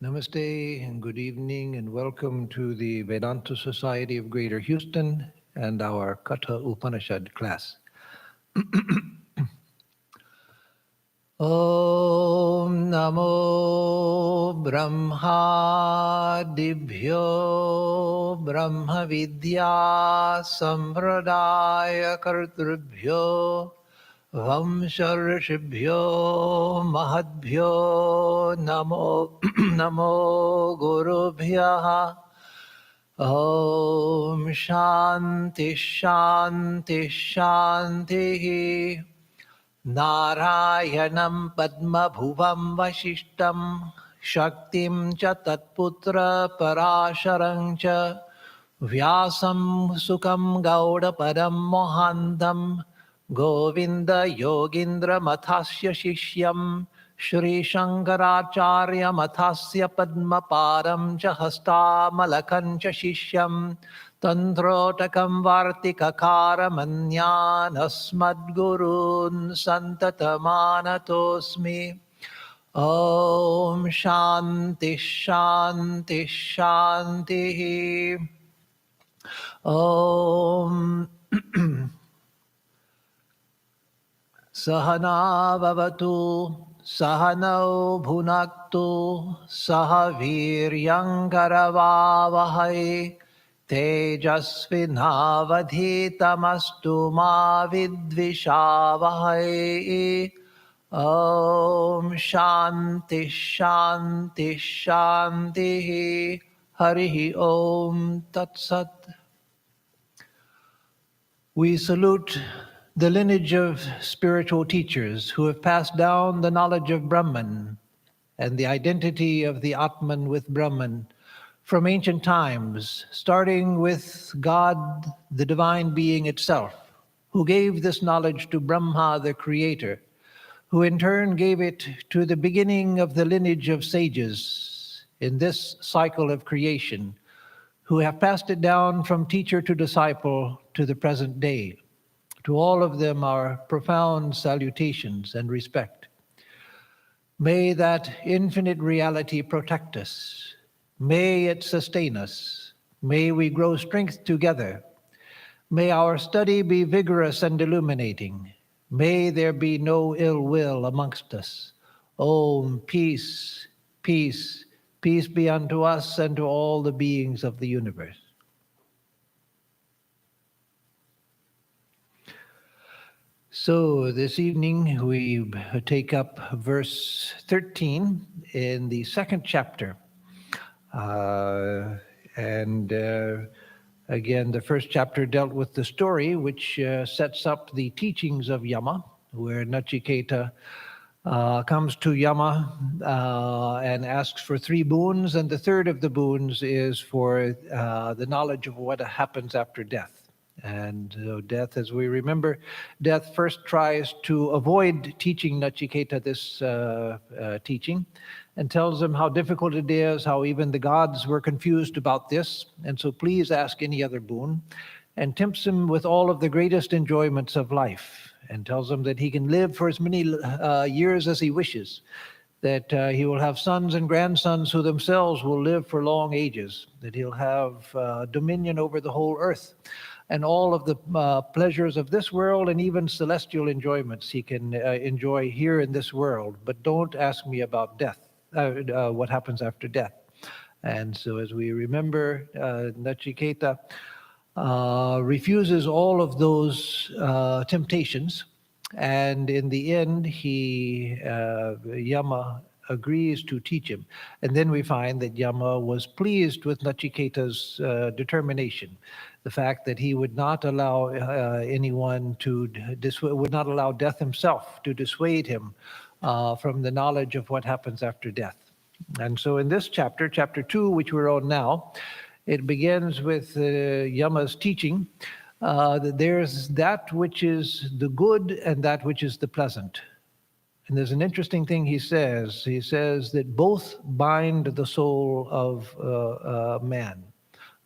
Namaste and good evening and welcome to the Vedanta Society of Greater Houston and our Katha Upanishad class. Om Namo Brahma Dibhyo Brahma Vidya Sampradaya Kartrubhyo Vamsharshibhyo Mahadbhyo Namo Namo Gurubhyaha Om Shanti Shanti Shanti Narayanam Padma Bhuvam Vasishtam Shaktim Cha Tatputra Parasharang Cha Vyasam Sukam Gauda Padam Mohantam Govinda Yogindra Mathasya Shishyam Shri Shankaracharya Mathasya Padma Param Cha Hasta Malakan Cha Shishyam Tantrotakam Vartikakara Manyan Asmadgurun Santatamanatosmi Om Shanti Shanti Shanti Om Sahana Vavatu Sahanau Bhunaktu Sahaviryankaravavahai Tejasvinavadhitamastu ma vidvishavahai Om Shanti Shanti Shanti Harihi Om Tat Sat. We salute the lineage of spiritual teachers who have passed down the knowledge of Brahman and the identity of the Atman with Brahman from ancient times, starting with God, the divine being itself, who gave this knowledge to Brahma, the creator, who in turn gave it to the beginning of the lineage of sages in this cycle of creation, who have passed it down from teacher to disciple to the present day. To all of them our profound salutations and respect. May that infinite reality protect us. May it sustain us. May we grow strength together. May our study be vigorous and illuminating. May there be no ill will amongst us. Om, peace, peace, peace be unto us and to all the beings of the universe. So this evening we take up verse 13 in the second chapter. Again, the first chapter dealt with the story which sets up the teachings of Yama, where Nachiketa comes to Yama and asks for 3 boons, and the third of the boons is for the knowledge of what happens after death. And death, as we remember, death first tries to avoid teaching Nachiketa this teaching and tells him how difficult it is, how even the gods were confused about this, and so please ask any other boon, and tempts him with all of the greatest enjoyments of life, and tells him that he can live for as many years as he wishes, that he will have sons and grandsons who themselves will live for long ages, that he'll have dominion over the whole earth, and all of the pleasures of this world and even celestial enjoyments he can enjoy here in this world. But don't ask me about death, what happens after death. And so as we remember, Nachiketa refuses all of those temptations. And in the end, Yama agrees to teach him. And then we find that Yama was pleased with Nachiketa's determination. The fact that he would not allow would not allow death himself to dissuade him from the knowledge of what happens after death. And so in this chapter, chapter 2, which we're on now, it begins with Yama's teaching that there's that which is the good and that which is the pleasant. And there's an interesting thing he says. He says that both bind the soul of man.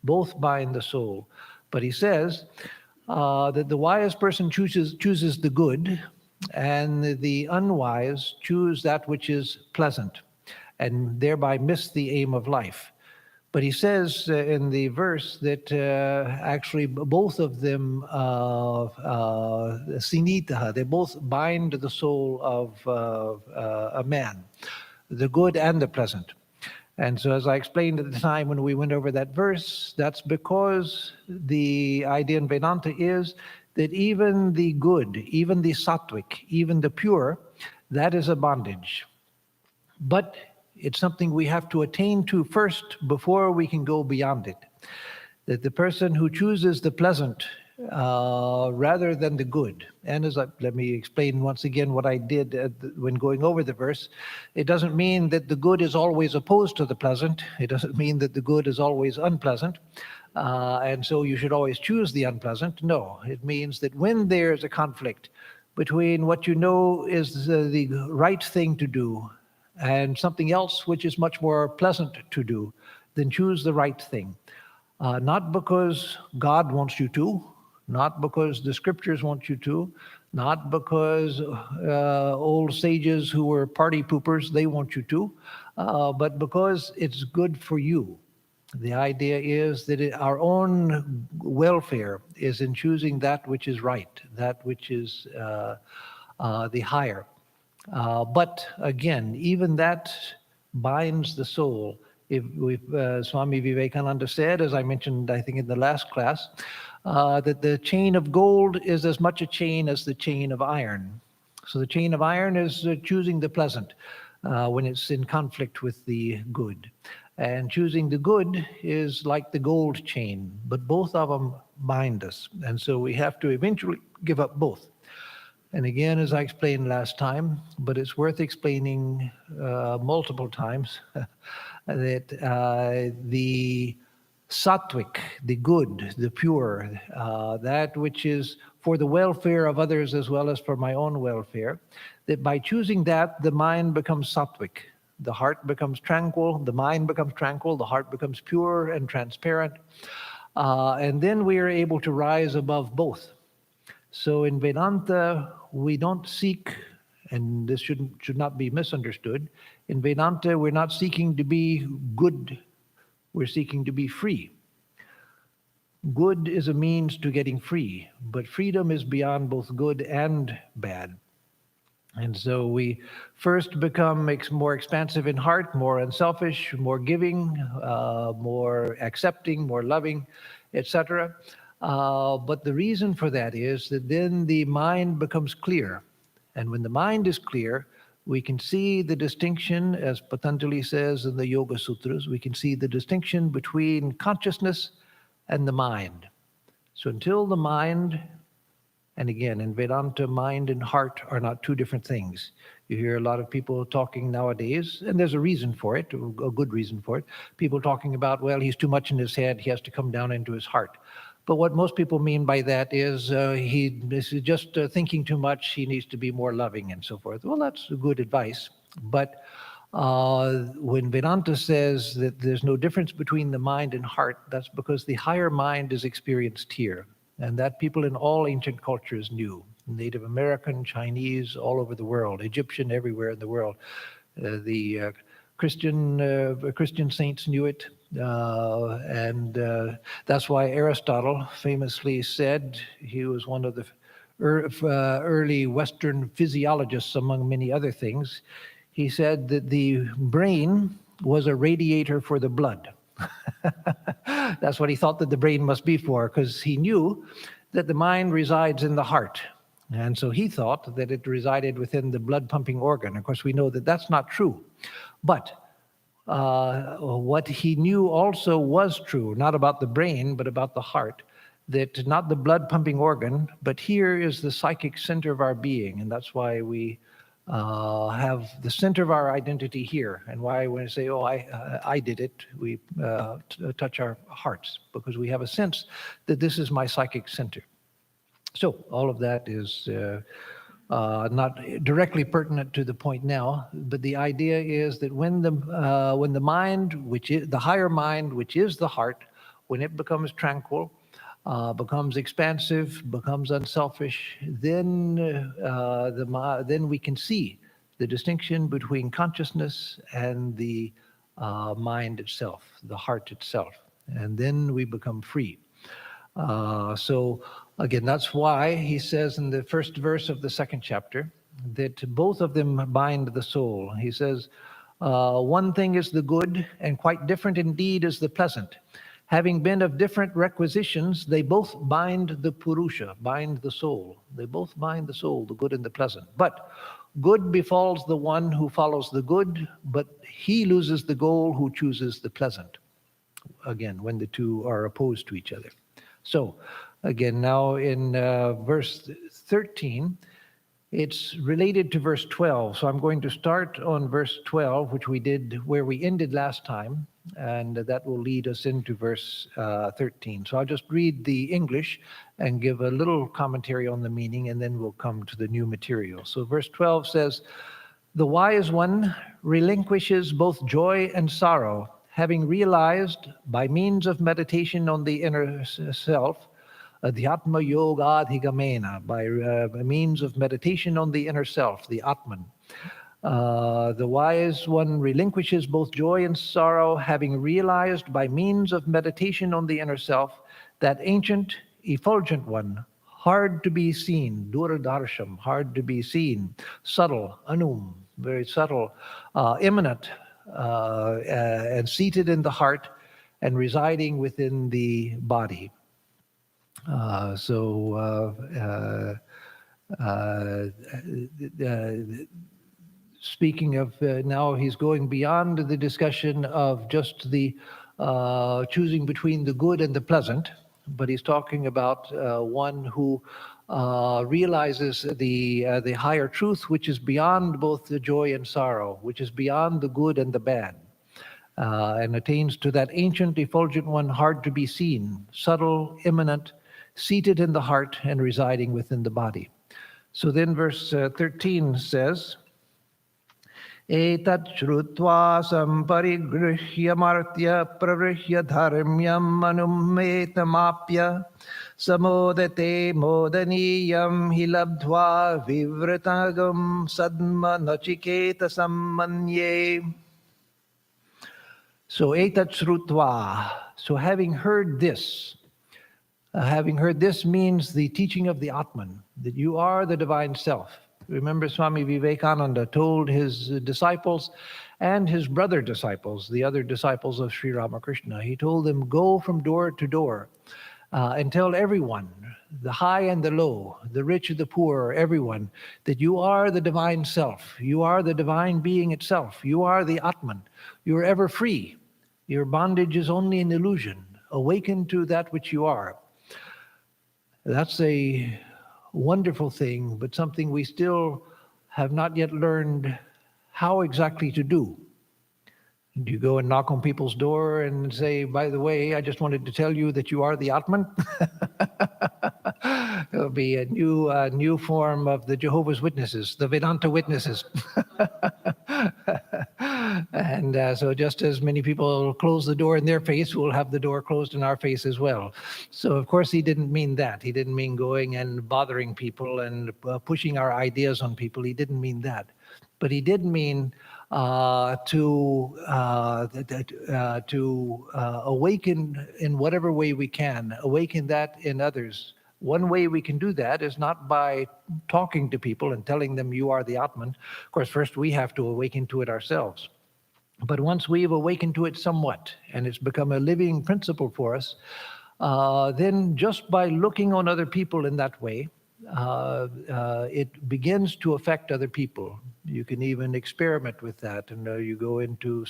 Both bind the soul. But he says that the wise person chooses the good, and the unwise choose that which is pleasant. and thereby miss the aim of life. But he says in the verse that actually both of them, sinitaha, they both bind the soul of a man, the good and the pleasant. And so, as I explained at the time when we went over that verse, that's because the idea in Vedanta is that even the good, even the sattvic, even the pure, that is a bondage. But it's something we have to attain to first before we can go beyond it. That the person who chooses the pleasant rather than the good, and let me explain once again what I did when going over the verse. It doesn't mean that the good is always opposed to the pleasant. It doesn't mean that the good is always unpleasant. And so you should always choose the unpleasant. No, it means that when there's a conflict between what you know is the right thing to do and something else which is much more pleasant to do, then choose the right thing. Not because God wants you to, not because the scriptures want you to, not because old sages who were party poopers, they want you to, but because it's good for you. The idea is that our own welfare is in choosing that which is right, that which is the higher. But again, even that binds the soul. If Swami Vivekananda said, as I mentioned, I think in the last class, that the chain of gold is as much a chain as the chain of iron. So the chain of iron is choosing the pleasant when it's in conflict with the good. And choosing the good is like the gold chain, but both of them bind us. And so we have to eventually give up both. And again, as I explained last time, but it's worth explaining multiple times, that the sattvic, the good, the pure, that which is for the welfare of others as well as for my own welfare, that by choosing that, the mind becomes sattvic. The heart becomes tranquil, the mind becomes tranquil, the heart becomes pure and transparent. And then we are able to rise above both. So in Vedanta, we don't seek, and this should not be misunderstood, in Vedanta, we're not seeking to be good, we're seeking to be free. Good is a means to getting free, but freedom is beyond both good and bad. And so we first become more expansive in heart, more unselfish, more giving, more accepting, more loving, etc. But the reason for that is that then the mind becomes clear. And when the mind is clear, we can see the distinction, as Patanjali says in the Yoga Sutras, we can see the distinction between consciousness and the mind. So until the mind, and again, in Vedanta, mind and heart are not two different things. You hear a lot of people talking nowadays, and there's a reason for it, a good reason for it. People talking about, well, he's too much in his head, he has to come down into his heart. But what most people mean by that is this is just thinking too much, he needs to be more loving and so forth. Well, that's good advice. But when Vedanta says that there's no difference between the mind and heart, that's because the higher mind is experienced here. And that people in all ancient cultures knew. Native American, Chinese, all over the world, Egyptian, everywhere in the world. The Christian saints knew it. And that's why Aristotle famously said, he was one of the early Western physiologists, among many other things. He said that the brain was a radiator for the blood. That's what he thought that the brain must be for, because he knew that the mind resides in the heart. And so he thought that it resided within the blood-pumping organ. Of course, we know that that's not true. But what he knew also was true, not about the brain, but about the heart, that not the blood-pumping organ, but here is the psychic center of our being. And that's why we have the center of our identity here, and why when I say, oh, I did it, we touch our hearts, because we have a sense that this is my psychic center. So all of that is not directly pertinent to the point now, but the idea is that when the mind, which is the higher mind, which is the heart, when it becomes tranquil, becomes expansive, becomes unselfish, then we can see the distinction between consciousness and the mind itself, the heart itself. And then we become free. So again, that's why he says in the first verse of the second chapter that both of them bind the soul. He says, one thing is the good, and quite different indeed is the pleasant. Having been of different requisitions, they both bind the Purusha, bind the soul. They both bind the soul, the good and the pleasant. But good befalls the one who follows the good, but he loses the goal who chooses the pleasant. Again, when the two are opposed to each other. So, again, now in verse 13, it's related to verse 12. So I'm going to start on verse 12, which we did where we ended last time, and that will lead us into verse 13. So I'll just read the English and give a little commentary on the meaning, and then we'll come to the new material. So verse 12 says, "The wise one relinquishes both joy and sorrow, having realized by means of meditation on the inner self, Adhyatma Yoga Adhigamena, by means of meditation on the inner self, the Atman. The wise one relinquishes both joy and sorrow, having realized by means of meditation on the inner self, that ancient, effulgent one, hard to be seen, Duradarsham, hard to be seen, subtle, Anum, very subtle, immanent, and seated in the heart and residing within the body." Speaking of now, he's going beyond the discussion of just the choosing between the good and the pleasant, but he's talking about one who realizes the higher truth, which is beyond both the joy and sorrow, which is beyond the good and the bad. And attains to that ancient, effulgent one, hard to be seen, subtle, immanent, seated in the heart and residing within the body. So then verse 13 says, "Etat shrutva samparigrihya martya pravrihya dharmyam anumetamapya samodate modaniyam hilabdva vivratagam sadma nachiketa sammanye." So etat shrutva, so having heard this means the teaching of the Atman, that you are the divine self. Remember, Swami Vivekananda told his disciples and his brother disciples, the other disciples of Sri Ramakrishna, he told them, go from door to door and tell everyone, the high and the low, the rich and the poor, everyone, that you are the divine self. You are the divine being itself. You are the Atman. You are ever free. Your bondage is only an illusion. Awaken to that which you are. That's a wonderful thing, but something we still have not yet learned how exactly to do. Do you go and knock on people's door and say, by the way, I just wanted to tell you that you are the Atman? It'll be a new form of the Jehovah's Witnesses, the Vedanta witnesses. And so just as many people close the door in their face, we'll have the door closed in our face as well. So of course he didn't mean that. He didn't mean going and bothering people and pushing our ideas on people. He didn't mean that. But he did mean to awaken in whatever way we can, awaken that in others. One way we can do that is not by talking to people and telling them you are the Atman. Of course, first we have to awaken to it ourselves. But once we've awakened to it somewhat, and it's become a living principle for us, then just by looking on other people in that way, it begins to affect other people. You can even experiment with that. And you go into,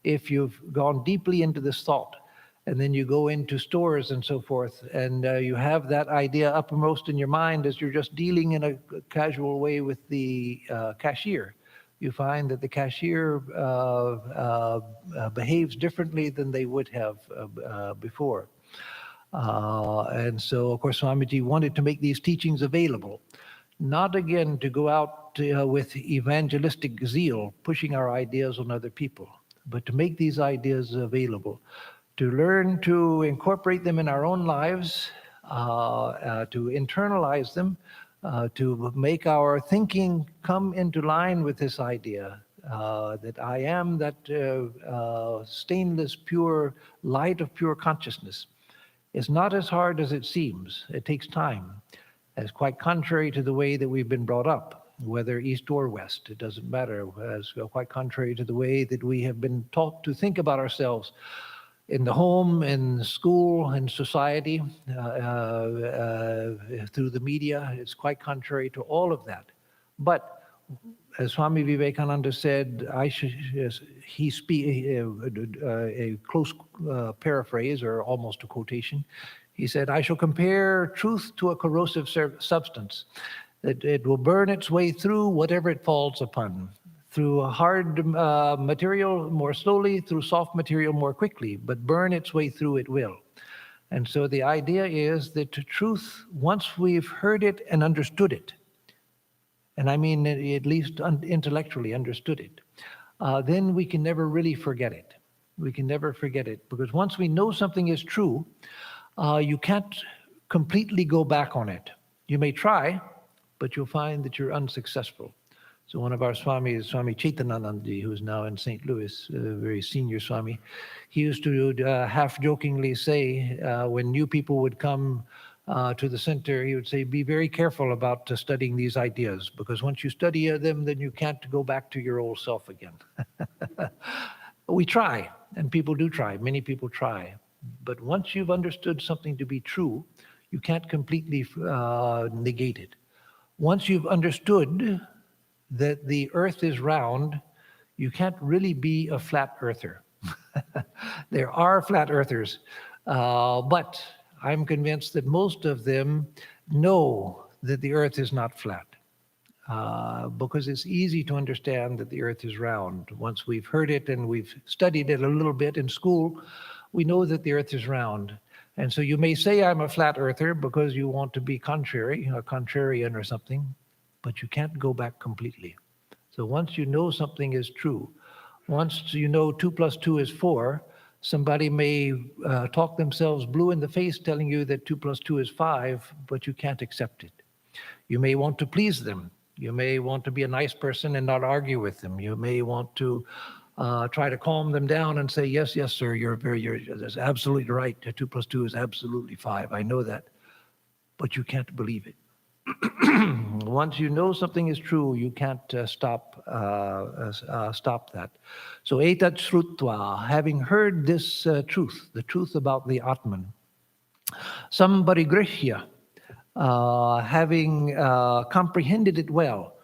if you've gone deeply into this thought, and then you go into stores and so forth, and you have that idea uppermost in your mind as you're just dealing in a casual way with the cashier. You find that the cashier behaves differently than they would have before. And so, of course, Swamiji wanted to make these teachings available, not again to go out with evangelistic zeal, pushing our ideas on other people, but to make these ideas available, to learn to incorporate them in our own lives, to internalize them, to make our thinking come into line with this idea that I am that stainless, pure light of pure consciousness. It's not as hard as it seems. It takes time. It's quite contrary to the way that we've been brought up, whether east or west. It doesn't matter. It's quite contrary to the way that we have been taught to think about ourselves in the home, in school, in society, through the media. It's quite contrary to all of that. But as Swami Vivekananda said, a close paraphrase or almost a quotation, he said, I shall compare truth to a corrosive substance. It will burn its way through whatever it falls upon, through a hard material more slowly, through soft material more quickly, but burn its way through it will. And so the idea is that truth, once we've heard it and understood it, and I mean at least intellectually understood it, then we can never really forget it. We can never forget it, because once we know something is true, you can't completely go back on it. You may try, but you'll find that you're unsuccessful. So one of our Swamis, Swami Chetan, Anandi, who's now in St. Louis, a very senior Swami, he used to half-jokingly say, when new people would come to the center, he would say, be very careful about studying these ideas, because once you study them, then you can't go back to your old self again. We try, and people do try. Many people try. But once you've understood something to be true, you can't completely negate it. Once you've understood that the earth is round, you can't really be a flat earther. There are flat earthers, but I'm convinced that most of them know that the earth is not flat, because it's easy to understand that the earth is round. Once we've heard it and we've studied it a little bit in school, we know that the earth is round. And so you may say I'm a flat earther because you want to be contrary, a contrarian or something, but you can't go back completely. So once you know something is true, once you know 2 + 2 is 4, somebody may talk themselves blue in the face telling you that 2 + 2 is 5, but you can't accept it. You may want to please them. You may want to be a nice person and not argue with them. You may want to try to calm them down and say, yes, yes, sir, that's absolutely right. 2 + 2 is absolutely 5. I know that. But you can't believe it. Once you know something is true, you can't stop that. So etat shrutva, having heard this truth, the truth about the Atman, sambarigrihya, having comprehended it well,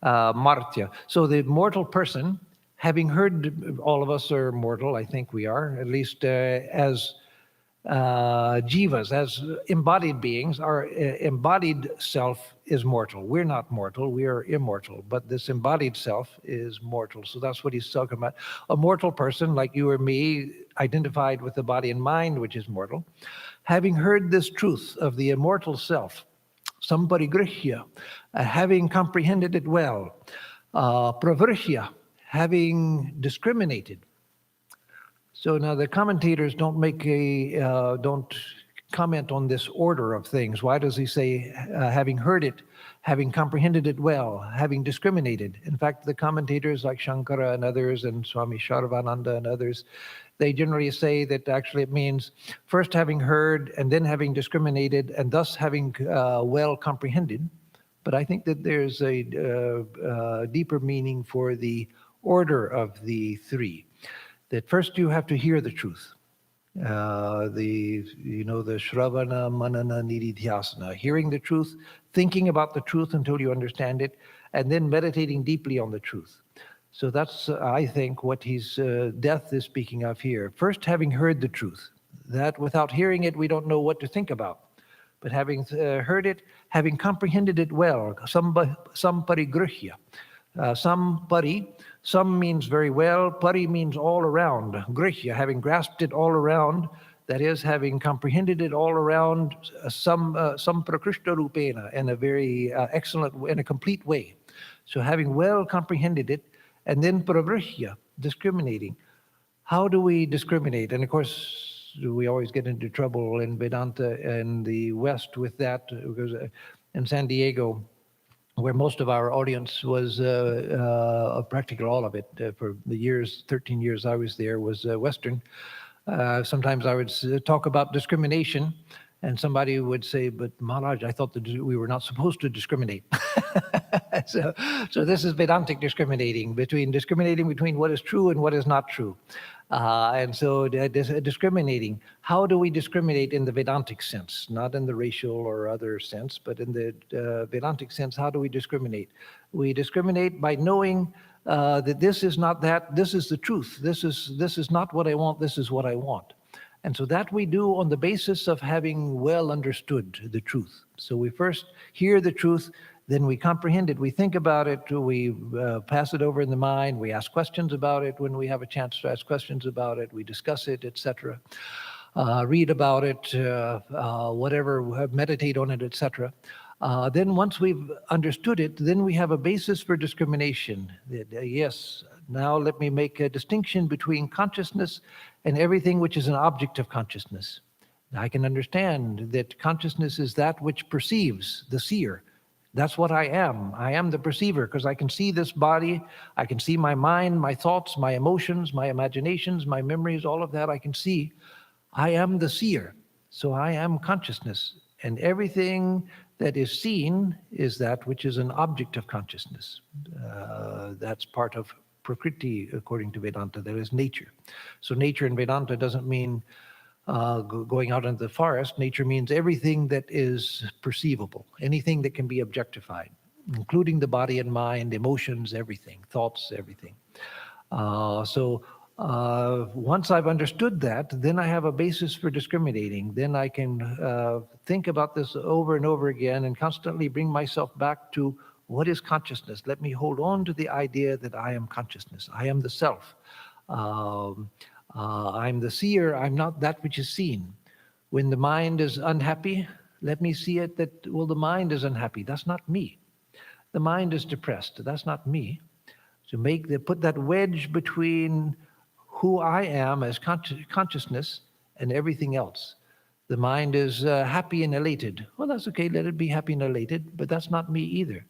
martya. So the mortal person, having heard, all of us are mortal, I think we are, at least as jivas, as embodied beings. Our embodied self is mortal. We're not mortal, we are immortal, but this embodied self is mortal. So that's what he's talking about. A mortal person like you or me, identified with the body and mind, which is mortal, having heard this truth of the immortal self, samparigrihya, having comprehended it well, pravrihya, having discriminated. So now the commentators don't comment on this order of things. Why does he say having heard it, having comprehended it well, having discriminated? In fact, the commentators like Shankara and others, and Swami Sarvananda and others, they generally say that actually it means first having heard and then having discriminated and thus having well comprehended. But I think that there's a deeper meaning for the order of the three. That first you have to hear the truth. The Shravana, Manana, Nididhyasana, hearing the truth, thinking about the truth until you understand it, and then meditating deeply on the truth. So that's, I think, what Death is speaking of here. First, having heard the truth, that without hearing it, we don't know what to think about. But having heard it, having comprehended it well, samparigrihya. Some means very well, pari means all around. Grihya, having grasped it all around, that is, having comprehended it all around, some prakrishta rupena, in a very excellent, in a complete way. So having well comprehended it, and then pravrihya, discriminating. How do we discriminate? And of course, we always get into trouble in Vedanta in the West with that, because in San Diego, where most of our audience was, practically all of it, for the 13 years I was there, was Western. Sometimes I would talk about discrimination, and somebody would say, "But Maharaj, I thought that we were not supposed to discriminate." So this is Vedantic discriminating between what is true and what is not true. And so discriminating. How do we discriminate in the Vedantic sense? Not in the racial or other sense, but in the Vedantic sense, how do we discriminate? We discriminate by knowing that this is not that, this is the truth. This is not what I want, this is what I want. And so that we do on the basis of having well understood the truth. So we first hear the truth, then we comprehend it, we think about it, we pass it over in the mind, we ask questions about it when we have a chance to ask questions about it, we discuss it, etc. Read about it, whatever, meditate on it, etc. Then once we've understood it, then we have a basis for discrimination. Yes, now let me make a distinction between consciousness and everything which is an object of consciousness. I can understand that consciousness is that which perceives, the seer. That's what I am. I am the perceiver, because I can see this body, I can see my mind, my thoughts, my emotions, my imaginations, my memories, all of that I can see. I am the seer, so I am consciousness. And everything that is seen is that which is an object of consciousness. That's part of Prakriti, according to Vedanta, that is nature. So nature in Vedanta doesn't mean going out into the forest. Nature means everything that is perceivable, anything that can be objectified, including the body and mind, emotions, everything, thoughts, everything. Once I've understood that, then I have a basis for discriminating. Then I can think about this over and over again and constantly bring myself back to what is consciousness. Let me hold on to the idea that I am consciousness. I am the self. I'm the seer. I'm not that which is seen. When the mind is unhappy, let me see it that, well, the mind is unhappy. That's not me. The mind is depressed. That's not me. To put that wedge between who I am as consciousness and everything else. The mind is happy and elated. Well, that's okay. Let it be happy and elated, but that's not me either.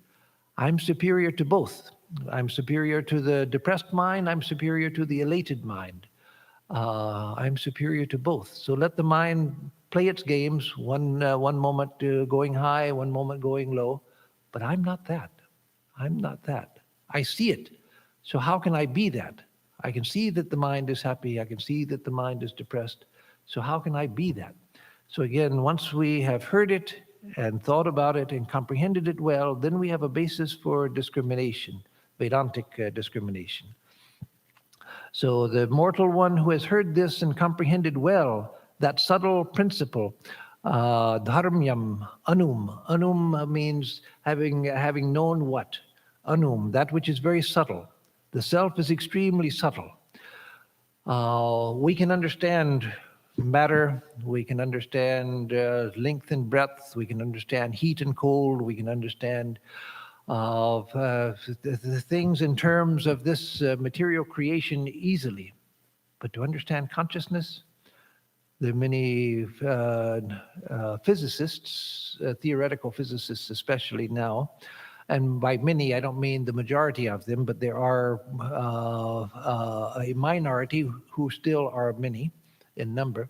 I'm superior to both. I'm superior to the depressed mind. I'm superior to the elated mind. I'm superior to both. So let the mind play its games, one moment going high, one moment going low. But I'm not that. I'm not that. I see it. So how can I be that? I can see that the mind is happy. I can see that the mind is depressed. So how can I be that? So again, once we have heard it and thought about it and comprehended it well, then we have a basis for discrimination, Vedantic discrimination. So the mortal one who has heard this and comprehended well that subtle principle, dharmyam, anum means having known what? Anum, that which is very subtle. The self is extremely subtle. We can understand matter, we can understand length and breadth, we can understand heat and cold, we can understand the things in terms of this material creation easily. But to understand consciousness, there are many physicists, theoretical physicists especially now, and by many I don't mean the majority of them, but there are a minority who still are many in number,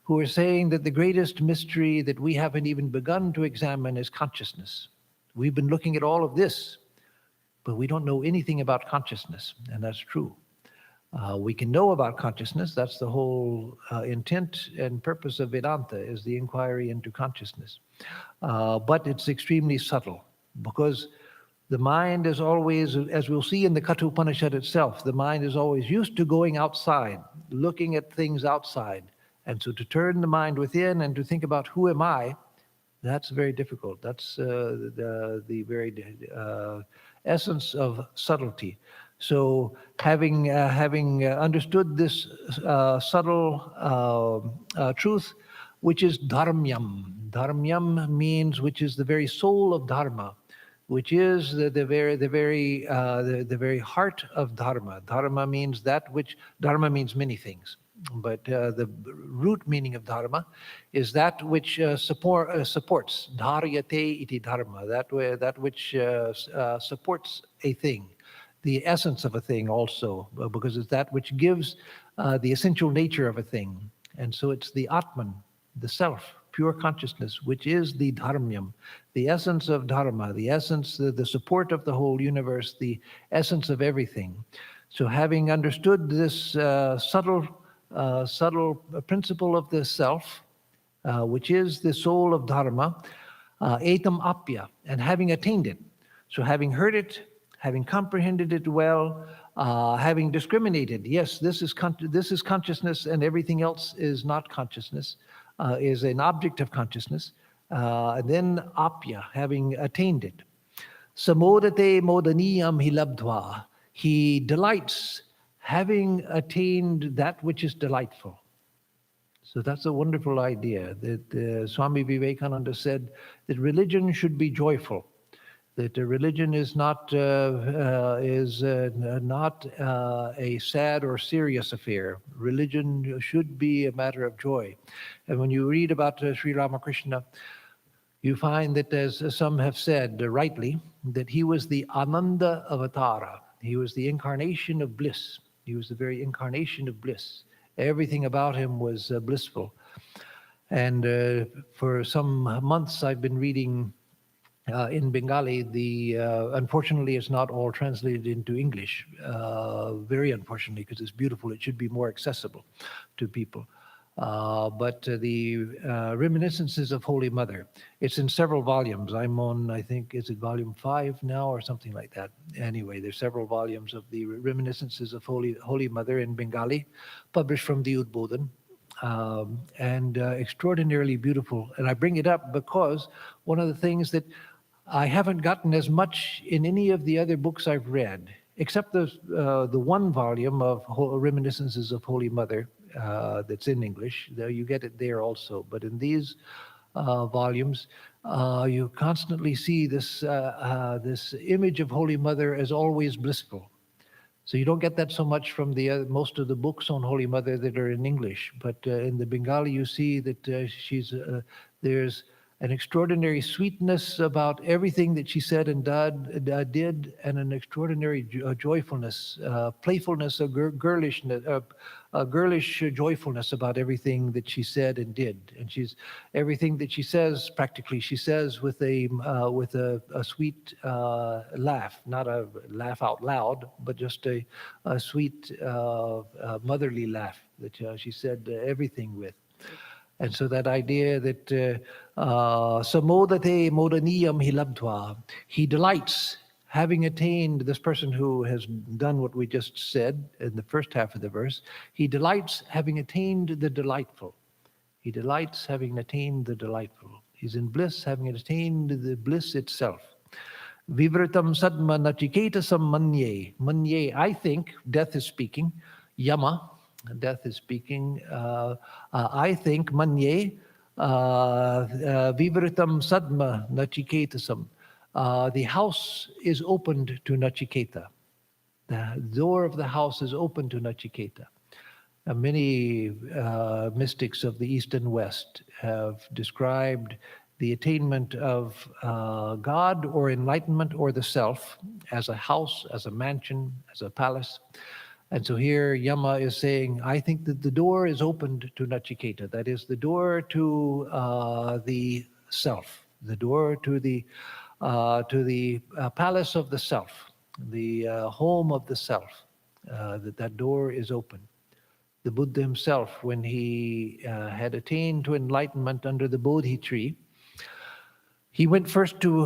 who are saying that the greatest mystery that we haven't even begun to examine is consciousness. We've been looking at all of this, but we don't know anything about consciousness, and that's true. We can know about consciousness. That's the whole intent and purpose of Vedanta, is the inquiry into consciousness. But it's extremely subtle, because the mind is always, as we'll see in the Katha Upanishad itself, the mind is always used to going outside, looking at things outside. And so to turn the mind within and to think about who am I, that's very difficult. That's the very essence of subtlety. So having understood this subtle truth, which is dharmyam. Dharmyam means which is the very soul of dharma, which is the very heart of dharma. Dharma means many things. But the root meaning of dharma is that which supports, dharyate iti dharma, that which supports a thing, the essence of a thing also, because it's that which gives the essential nature of a thing. And so it's the Atman, the self, pure consciousness, which is the dharmyam, the essence of dharma, the essence, the support of the whole universe, the essence of everything. So having understood this subtle principle of the self, which is the soul of dharma, etam apya, and having attained it. So having heard it, having comprehended it well, having discriminated, yes, this is consciousness and everything else is not consciousness, is an object of consciousness. Then apya, having attained it. Samodate modaniyam hilabdva. He delights, having attained that which is delightful. So that's a wonderful idea that Swami Vivekananda said that religion should be joyful, that religion is not a sad or serious affair. Religion should be a matter of joy. And when you read about Sri Ramakrishna, you find that, as some have said rightly, that he was the Ananda Avatara. He was the incarnation of bliss. He was the very incarnation of bliss. Everything about him was blissful. And for some months I've been reading in Bengali. Unfortunately, it's not all translated into English. Very unfortunately, because it's beautiful. It should be more accessible to people. But the Reminiscences of Holy Mother, it's in several volumes. I'm on, I think, is it volume 5 now or something like that? Anyway, there's several volumes of the Reminiscences of Holy Mother in Bengali, published from the Udbodhan, and extraordinarily beautiful. And I bring it up because one of the things that I haven't gotten as much in any of the other books I've read, except the one volume of Reminiscences of Holy Mother, that's in English. You get it there also. But in these volumes, you constantly see this image of Holy Mother as always blissful. So you don't get that so much from the most of the books on Holy Mother that are in English. But in the Bengali, you see that there's an extraordinary sweetness about everything that she said and did, and an extraordinary joyfulness, playfulness, a girlishness, a girlish joyfulness about everything that she said and did. And everything that she says, practically, she says with a sweet laugh, not a laugh out loud, but just a sweet motherly laugh that she said everything with. And so that idea that samodate modaniyam hilabdva, he delights, having attained, this person who has done what we just said in the first half of the verse, he delights having attained the delightful. He delights having attained the delightful. He's in bliss, having attained the bliss itself. Vivritam sadma nachiketasam manye. Manye, I think, death is speaking. Yama, death is speaking. I think, manye, vivritam sadma nachiketasam. The house is opened to Nachiketa. The door of the house is open to Nachiketa. Many mystics of the East and West have described the attainment of God or enlightenment or the self as a house, as a mansion, as a palace. And so here Yama is saying, I think that the door is opened to Nachiketa. That is the door to the self, the door to the palace of the self, the home of the self, that door is open. The Buddha himself, when he had attained to enlightenment under the Bodhi tree, he went first to,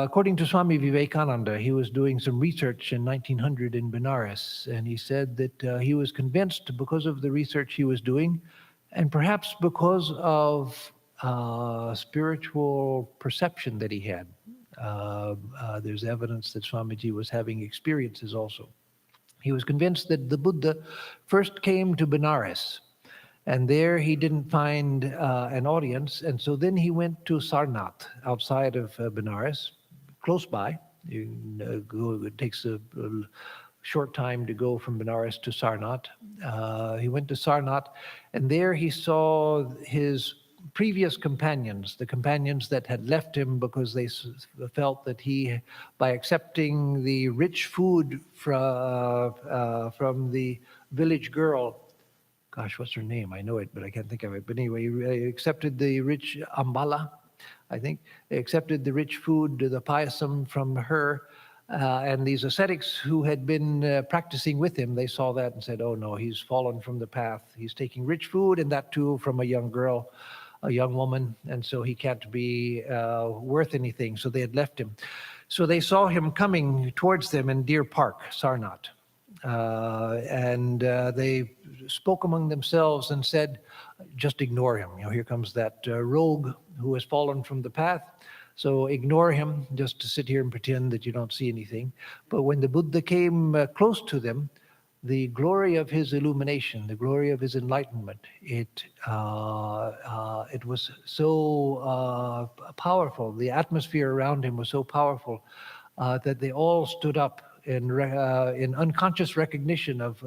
according to Swami Vivekananda, he was doing some research in 1900 in Benares, and he said that he was convinced because of the research he was doing, and perhaps because of spiritual perception that he had. There's evidence that Swamiji was having experiences also. He was convinced that the Buddha first came to Benares, and there he didn't find an audience, and so then he went to Sarnath, outside of Benares, close by. It takes short time to go from Benares to Sarnath. He went to Sarnath, and there he saw his previous companions, the companions that had left him because they felt that he, by accepting the rich food from the village girl, gosh, what's her name? I know it, but I can't think of it. But anyway, he accepted the rich Ambala, I think. They accepted the rich food, the payasam from her. And these ascetics who had been practicing with him, they saw that and said, oh no, he's fallen from the path. He's taking rich food, and that too from a young girl, a young woman, and so he can't be worth anything. So they had left him. So they saw him coming towards them in Deer Park, Sarnath. And they spoke among themselves and said, just ignore him. Here comes that rogue who has fallen from the path. So ignore him, just to sit here and pretend that you don't see anything. But when the Buddha came close to them, the glory of his illumination, the glory of his enlightenment, it was so powerful. The atmosphere around him was so powerful that they all stood up in unconscious recognition of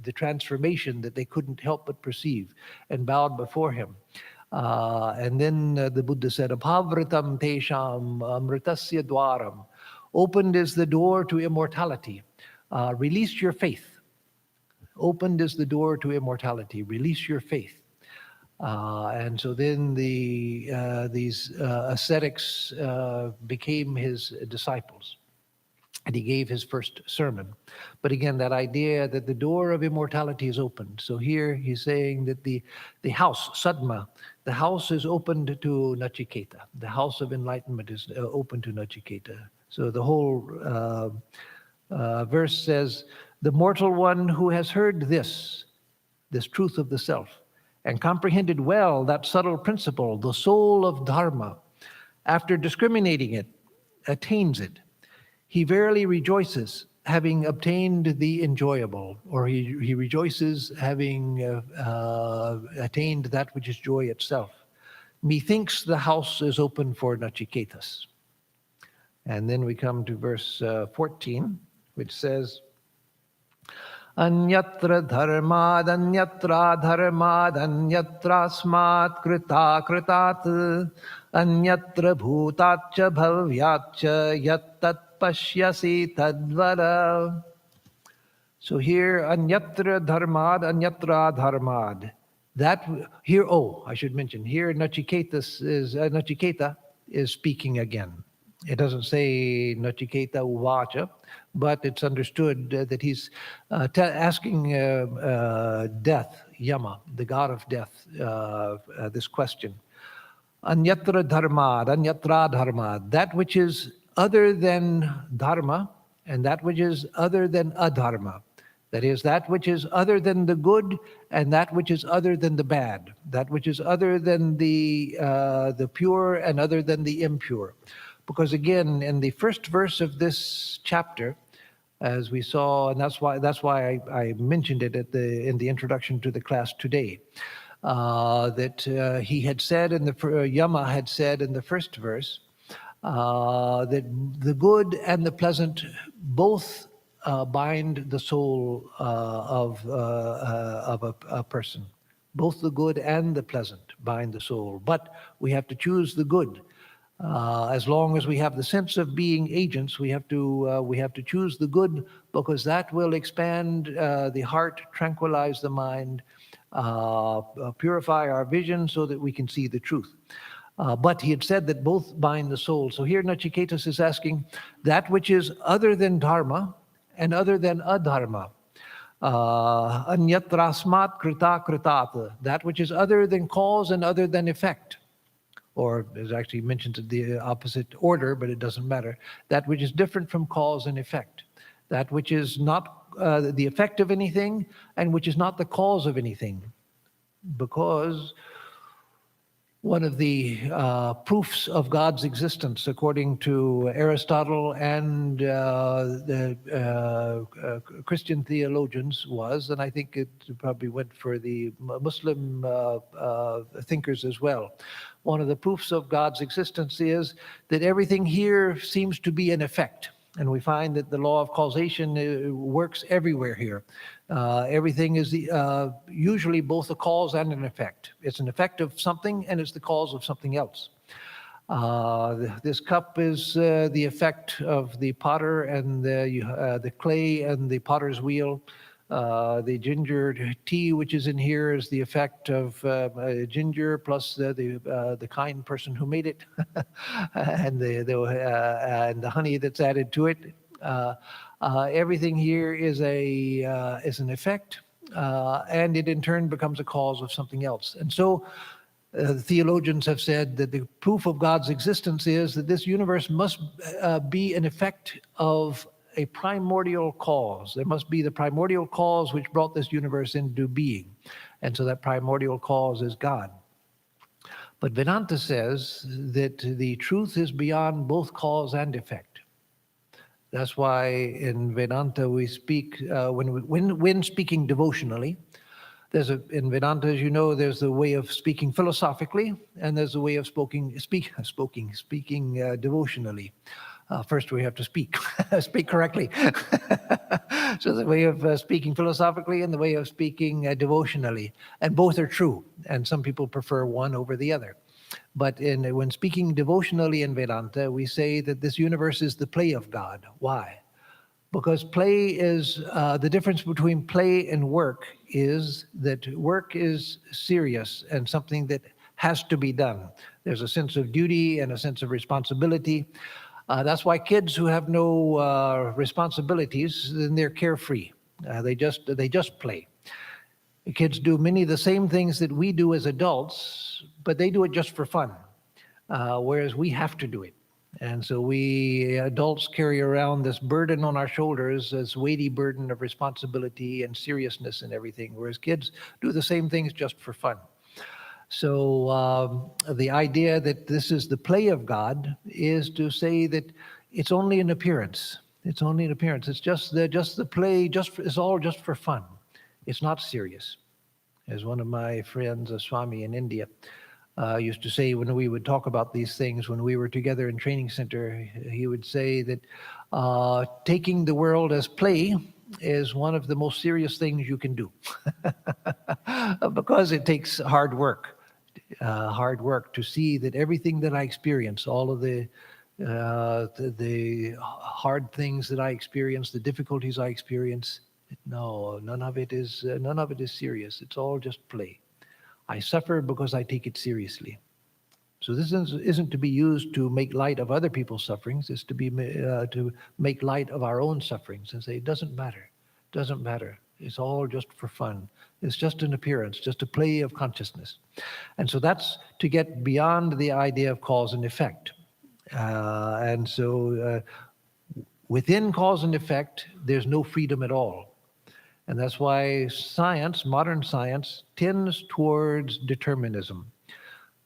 the transformation that they couldn't help but perceive, and bowed before him. And then the Buddha said, Apavritam tesham amritasya dwaram. Opened is the door to immortality. Release your faith. Opened is the door to immortality. Release your faith. And so then these ascetics became his disciples. And he gave his first sermon. But again, that idea that the door of immortality is opened. So here he's saying that the house, Sadma, the house is opened to Nachiketa. The house of enlightenment is open to Nachiketa. So the whole verse says, the mortal one who has heard this truth of the self, and comprehended well that subtle principle, the soul of Dharma, after discriminating it, attains it. He verily rejoices, having obtained the enjoyable, or he rejoices having attained that which is joy itself. Methinks the house is open for Nachiketas. And then we come to verse 14, which says, Anyatra dharmad, anyatra dharmad, anyatra smat krita kritat, anyatra bhutacha bhavyacha yattat pashyasi tadvara. So here, anyatra dharmad, anyatra dharmad. That here, I should mention, here Nachiketa is speaking again. It doesn't say Nachiketa uvacha, but it's understood that he's asking death, Yama, the god of death, this question. Anyatra dharmad, anyatra dharmad. That which is other than dharma, and that which is other than adharma. That is, that which is other than the good, and that which is other than the bad. That which is other than the pure, and other than the impure. Because again, in the first verse of this chapter, as we saw, and that's why I mentioned it in the introduction to the class today, that he had said Yama had said in the first verse, that the good and the pleasant both bind the soul of a person. Both the good and the pleasant bind the soul, but we have to choose the good. As long as we have the sense of being agents, we have to choose the good, because that will expand the heart, tranquilize the mind, purify our vision so that we can see the truth. But he had said that both bind the soul. So here Nachiketas is asking that which is other than dharma and other than adharma. Anyatrasmat krita kritata. That which is other than cause and other than effect. Or is actually mentioned in the opposite order, but it doesn't matter. That which is different from cause and effect. That which is not the effect of anything, and which is not the cause of anything. Because one of the proofs of God's existence, according to Aristotle and the Christian theologians, was, and I think it probably went for the Muslim thinkers as well, one of the proofs of God's existence is that everything here seems to be an effect. And we find that the law of causation works everywhere here. Everything is usually both a cause and an effect. It's an effect of something, and it's the cause of something else. This cup is the effect of the potter and the clay and the potter's wheel. The ginger tea, which is in here, is the effect of ginger plus the kind person who made it, and the honey that's added to it. Everything here is an effect, and it in turn becomes a cause of something else. And so the theologians have said that the proof of God's existence is that this universe must be an effect of a primordial cause. There must be the primordial cause which brought this universe into being. And so that primordial cause is God. But Vedanta says that the truth is beyond both cause and effect. That's why in Vedanta we speak, when speaking devotionally, in Vedanta, as you know, there's the way of speaking philosophically, and there's the way of speaking devotionally. First, we have to speak correctly. So the way of speaking philosophically and the way of speaking devotionally, and both are true. And some people prefer one over the other. But when speaking devotionally in Vedanta, we say that this universe is the play of God. Why? Because play is, the difference between play and work is that work is serious and something that has to be done. There's a sense of duty and a sense of responsibility. That's why kids who have no responsibilities, then they're carefree. They just play. The kids do many of the same things that we do as adults, but they do it just for fun, whereas we have to do it. And so we adults carry around this burden on our shoulders, this weighty burden of responsibility and seriousness and everything, whereas kids do the same things just for fun. So the idea that this is the play of God is to say that it's only an appearance. It's only an appearance. It's just the play. It's all just for fun. It's not serious. As one of my friends, a Swami in India, used to say when we would talk about these things, when we were together in training center, he would say that taking the world as play is one of the most serious things you can do because it takes hard work to see that everything that I experience, all of the hard things that I experience, the difficulties I experience, no, none of it is serious. It's all just play. I suffer because I take it seriously. So this isn't to be used to make light of other people's sufferings. It's to be to make light of our own sufferings and say, it doesn't matter. It doesn't matter. It's all just for fun. It's just an appearance, just a play of consciousness. And so that's to get beyond the idea of cause and effect. And so within cause and effect, there's no freedom at all. And that's why science, modern science, tends towards determinism.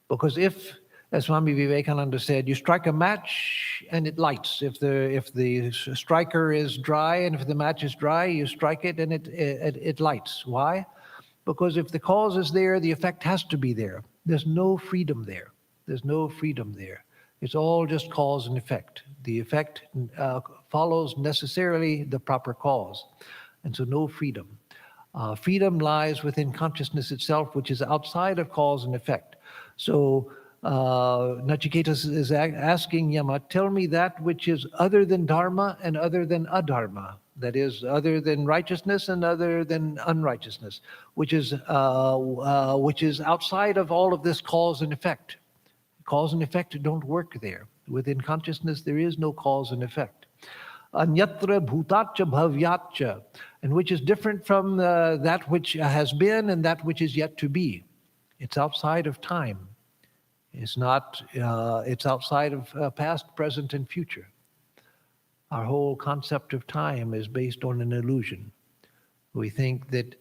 Because if, as Swami Vivekananda said, you strike a match and it lights. If the striker is dry and if the match is dry, you strike it and it lights. Why? Because if the cause is there, the effect has to be there. There's no freedom there. There's no freedom there. It's all just cause and effect. The effect follows necessarily the proper cause. And so no freedom. Freedom lies within consciousness itself, which is outside of cause and effect. So Nachiketa is asking Yama, tell me that which is other than dharma and other than adharma. That is, other than righteousness and other than unrighteousness, which is outside of all of this cause and effect. Cause and effect don't work there. Within consciousness, there is no cause and effect. Anyatra bhutacha bhavyacha, and which is different from that which has been and that which is yet to be. It's outside of time. It's not. It's outside of past, present, and future. Our whole concept of time is based on an illusion. We think that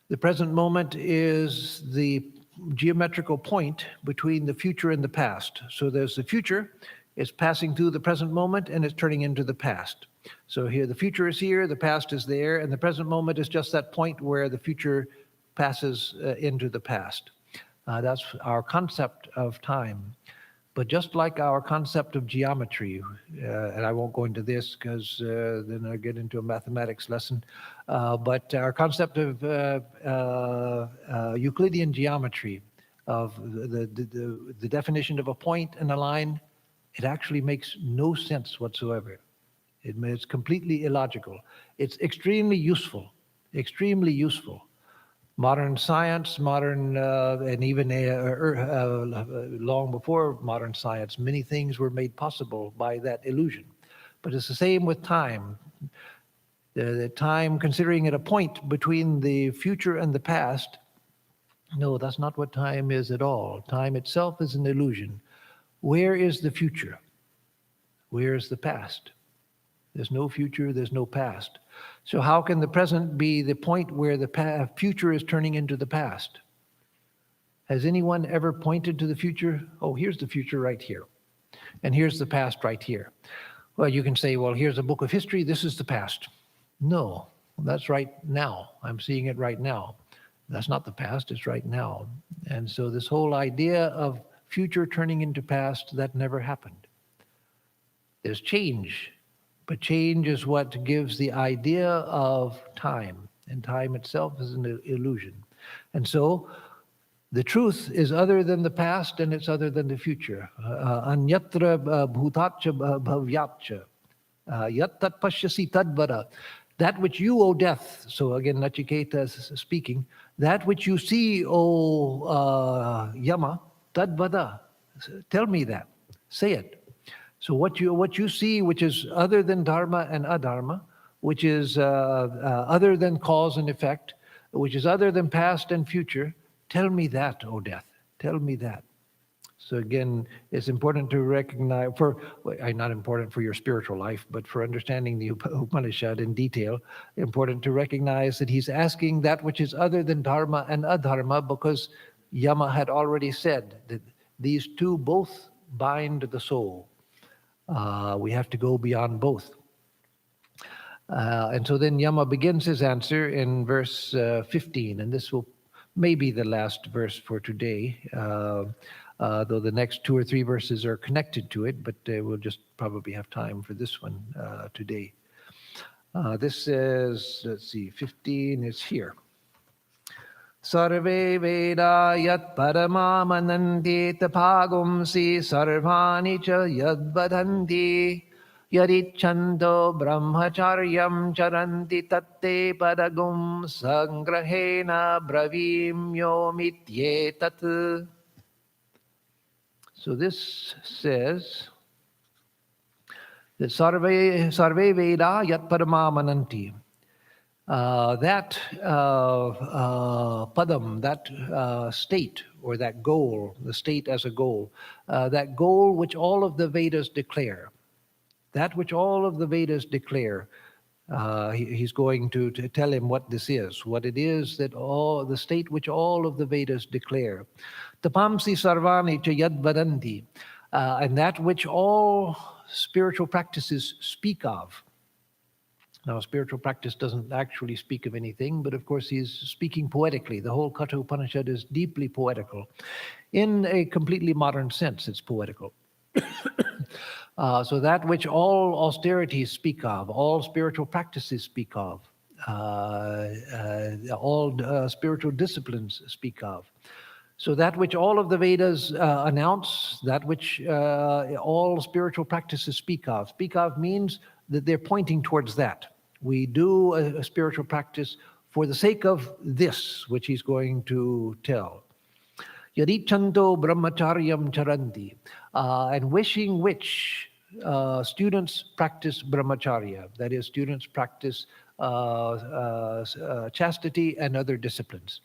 the present moment is the geometrical point between the future and the past. So there's the future. It's passing through the present moment and it's turning into the past. So here, the future is here, the past is there, and the present moment is just that point where the future passes into the past. That's our concept of time. But just like our concept of geometry, and I won't go into this because then I get into a mathematics lesson, but our concept of Euclidean geometry, of the definition of a point and a line, it actually makes no sense whatsoever. It's completely illogical. It's extremely useful, extremely useful. Modern science, and even long before modern science, many things were made possible by that illusion. But it's the same with time. The time, considering it a point between the future and the past, no, that's not what time is at all. Time itself is an illusion. Where is the future? Where is the past? There's no future, there's no past. So how can the present be the point where the future is turning into the past? Has anyone ever pointed to the future? Oh, here's the future right here. And here's the past right here. Well, you can say, well, here's a book of history, this is the past. No, that's right now. I'm seeing it right now. That's not the past, it's right now. And so this whole idea of future turning into past, that never happened. There's change. But change is what gives the idea of time, and time itself is an illusion. And so the truth is other than the past and it's other than the future. Anyatra bhutacha bhavyatcha, yat tat pashyasi tadvara. That which you, O death, so again Nachiketa is speaking, that which you see, O Yama, tadvada, tell me that, say it. So what you see, which is other than dharma and adharma, which is other than cause and effect, which is other than past and future, tell me that, O death. Tell me that. So again, it's important to recognize, not important for your spiritual life, but for understanding the Upanishad in detail, important to recognize that he's asking that which is other than dharma and adharma, because Yama had already said that these two both bind the soul. We have to go beyond both. And so then Yama begins his answer in verse 15, and this will maybe the last verse for today, though the next 2 or 3 verses are connected to it, but we'll just probably have time for this one today. This says, let's see, 15 is here. Sarve Veda Yat Paramamananti Tapagumsi Sarvani Cha Yadvadanti Yadichando Brahmacharyam Charanti Tatte Padagum Sangrahena Bravimyo Mityetat. So this says that Sarve Veda Yat Paramamananti. That padam, that state, or that goal, the state as a goal, that goal which all of the Vedas declare, that which all of the Vedas declare, he's going to tell him what this is, what it is that the state which all of the Vedas declare. Tapamsi sarvani cha yad vadanti, and that which all spiritual practices speak of. Now, spiritual practice doesn't actually speak of anything, but of course he's speaking poetically. The whole Katha Upanishad is deeply poetical. In a completely modern sense, it's poetical. So that which all austerities speak of, all spiritual practices speak of, all spiritual disciplines speak of. So that which all of the Vedas announce, that which all spiritual practices speak of means that they're pointing towards that. We do a spiritual practice for the sake of this, which he's going to tell. Yadichanto brahmacharyam charanti, and wishing which students practice brahmacharya, that is, students practice chastity and other disciplines.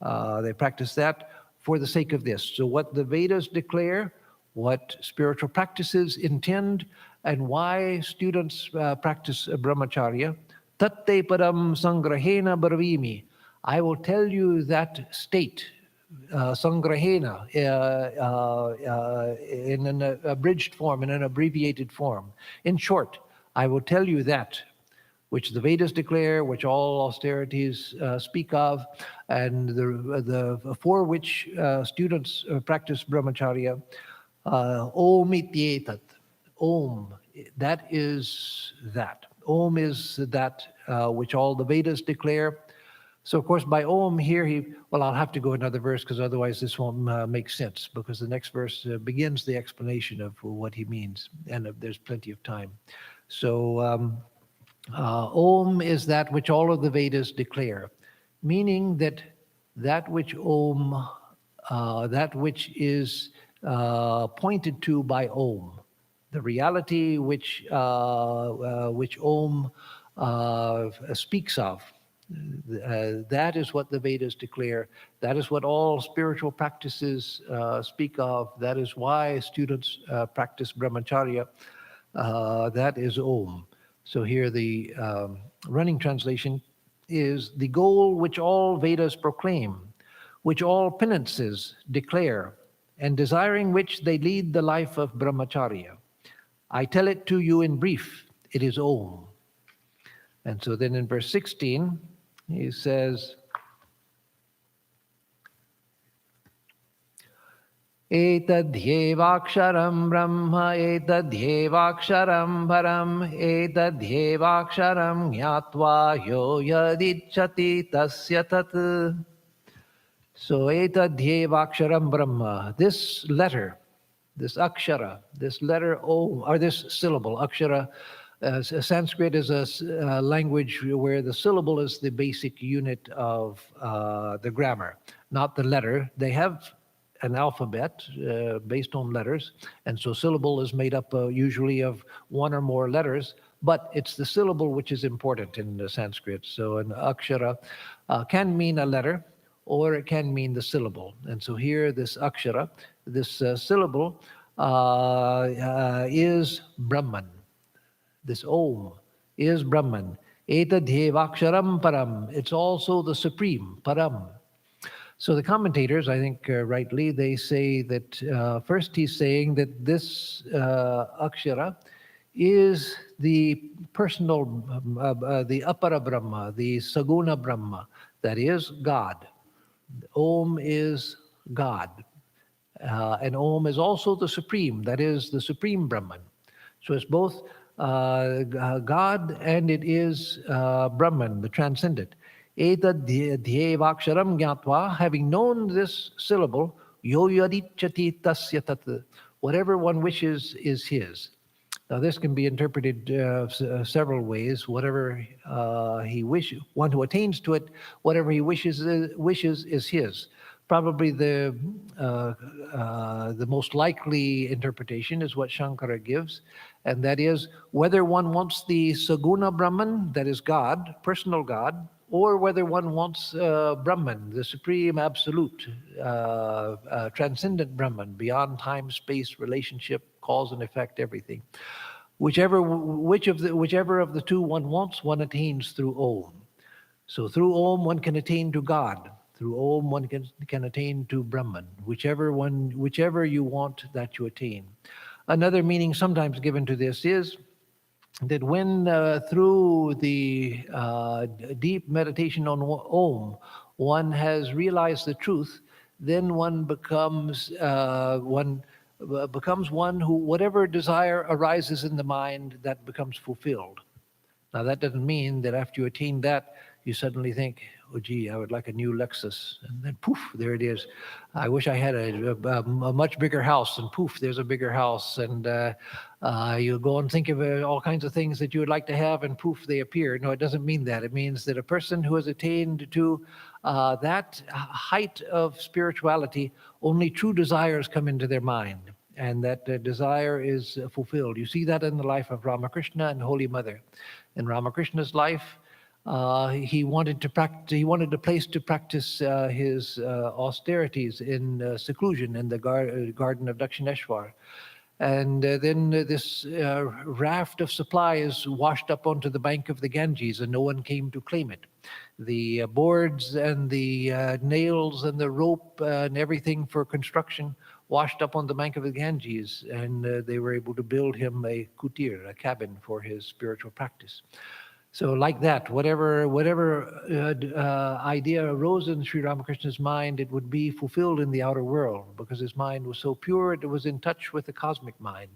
They practice that for the sake of this. So what the Vedas declare, what spiritual practices intend, and why students practice brahmacharya, tatte param sangrahena bravimi. I will tell you that state, sangrahena, in an abridged form, in an abbreviated form. In short, I will tell you that which the Vedas declare, which all austerities speak of, and for which students practice brahmacharya, Om ityetat. Om, that is that. Om is that which all the Vedas declare. So, of course, by Om here, I'll have to go another verse because otherwise this won't make sense, because the next verse begins the explanation of what he means, and there's plenty of time. So, Om is that which all of the Vedas declare, meaning that which Om, that which is pointed to by Om, the reality which Om speaks of. That is what the Vedas declare. That is what all spiritual practices speak of. That is why students practice brahmacharya. That is Om. So here the running translation is the goal which all Vedas proclaim, which all penances declare, and desiring which they lead the life of brahmacharya. I tell it to you in brief, it is Om. And so then in verse 16, he says, Etadhyevaksharam brahma, etadhyevaksharam param, etadhyevaksharam jnatva yo yadichati tasya tat. So etadhyevaksharam brahma, this letter, this akshara, this letter O, or this syllable, akshara. Sanskrit is a language where the syllable is the basic unit of the grammar, not the letter. They have an alphabet based on letters, and so syllable is made up usually of one or more letters, but it's the syllable which is important in the Sanskrit. So an akshara can mean a letter, or it can mean the syllable. And so here this akshara, this syllable is Brahman. This Om is Brahman. Etadhevaksharam param. It's also the supreme, param. So the commentators, I think rightly, they say that first he's saying that this akshara is the personal, the apara Brahma, the saguna Brahma, that is God. Om is God. And Om is also the supreme, that is the supreme Brahman. So it's both God and it is Brahman, the transcendent. Etadhyevaksharam jnatva, having known this syllable, yo yadichati tasya tat, whatever one wishes is his. Now this can be interpreted several ways. Whatever he wishes, one who attains to it, whatever he wishes is his. Probably the most likely interpretation is what Shankara gives, and that is whether one wants the Saguna Brahman, that is God, personal God, or whether one wants Brahman, the supreme absolute, transcendent Brahman, beyond time, space, relationship, cause and effect, everything. Whichever of the two one wants, one attains through Om. So through Om, one can attain to God. Through Om, one can attain to Brahman. Whichever you want, that you attain. Another meaning sometimes given to this is that when through the deep meditation on Om, one has realized the truth, then one becomes one who, whatever desire arises in the mind, that becomes fulfilled. Now that doesn't mean that after you attain that, you suddenly think, oh gee, I would like a new Lexus, and then poof, there it is. I wish I had a much bigger house, and poof, there's a bigger house. And you go and think of all kinds of things that you would like to have, and poof, they appear. No, it doesn't mean that. It means that a person who has attained to that height of spirituality, only true desires come into their mind, and that desire is fulfilled. You see that in the life of Ramakrishna and Holy Mother. In Ramakrishna's life, he wanted a place to practice his austerities in seclusion in the garden of Dakshineshwar. And then this raft of supplies washed up onto the bank of the Ganges, and no one came to claim it. The boards and the nails and the rope and everything for construction washed up on the bank of the Ganges, and they were able to build him a kutir, a cabin for his spiritual practice. So like that, whatever idea arose in Sri Ramakrishna's mind, it would be fulfilled in the outer world because his mind was so pure, it was in touch with the cosmic mind,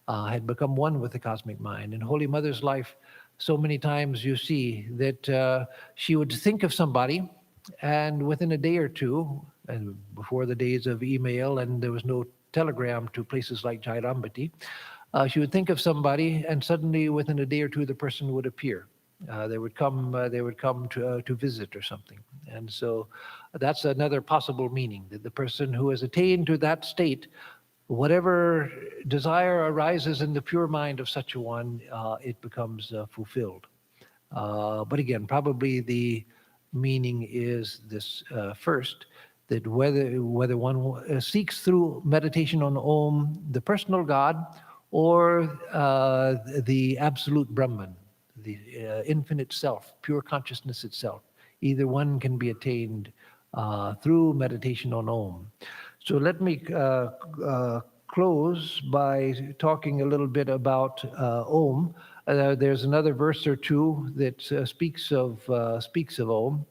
had become one with the cosmic mind. In Holy Mother's life, so many times you see that she would think of somebody, and within a day or two, and before the days of email and there was no telegram to places like Jairambati, she would think of somebody, and suddenly, within a day or two, the person would appear. They would come. They would come to visit or something. And so, that's another possible meaning, that the person who has attained to that state, whatever desire arises in the pure mind of such a one, it becomes fulfilled. But again, probably the meaning is this first, that whether one seeks through meditation on Om, the personal God, or the absolute Brahman, the infinite self, pure consciousness itself. Either one can be attained through meditation on Om. So let me close by talking a little bit about Om. There's another verse or two that speaks of Om.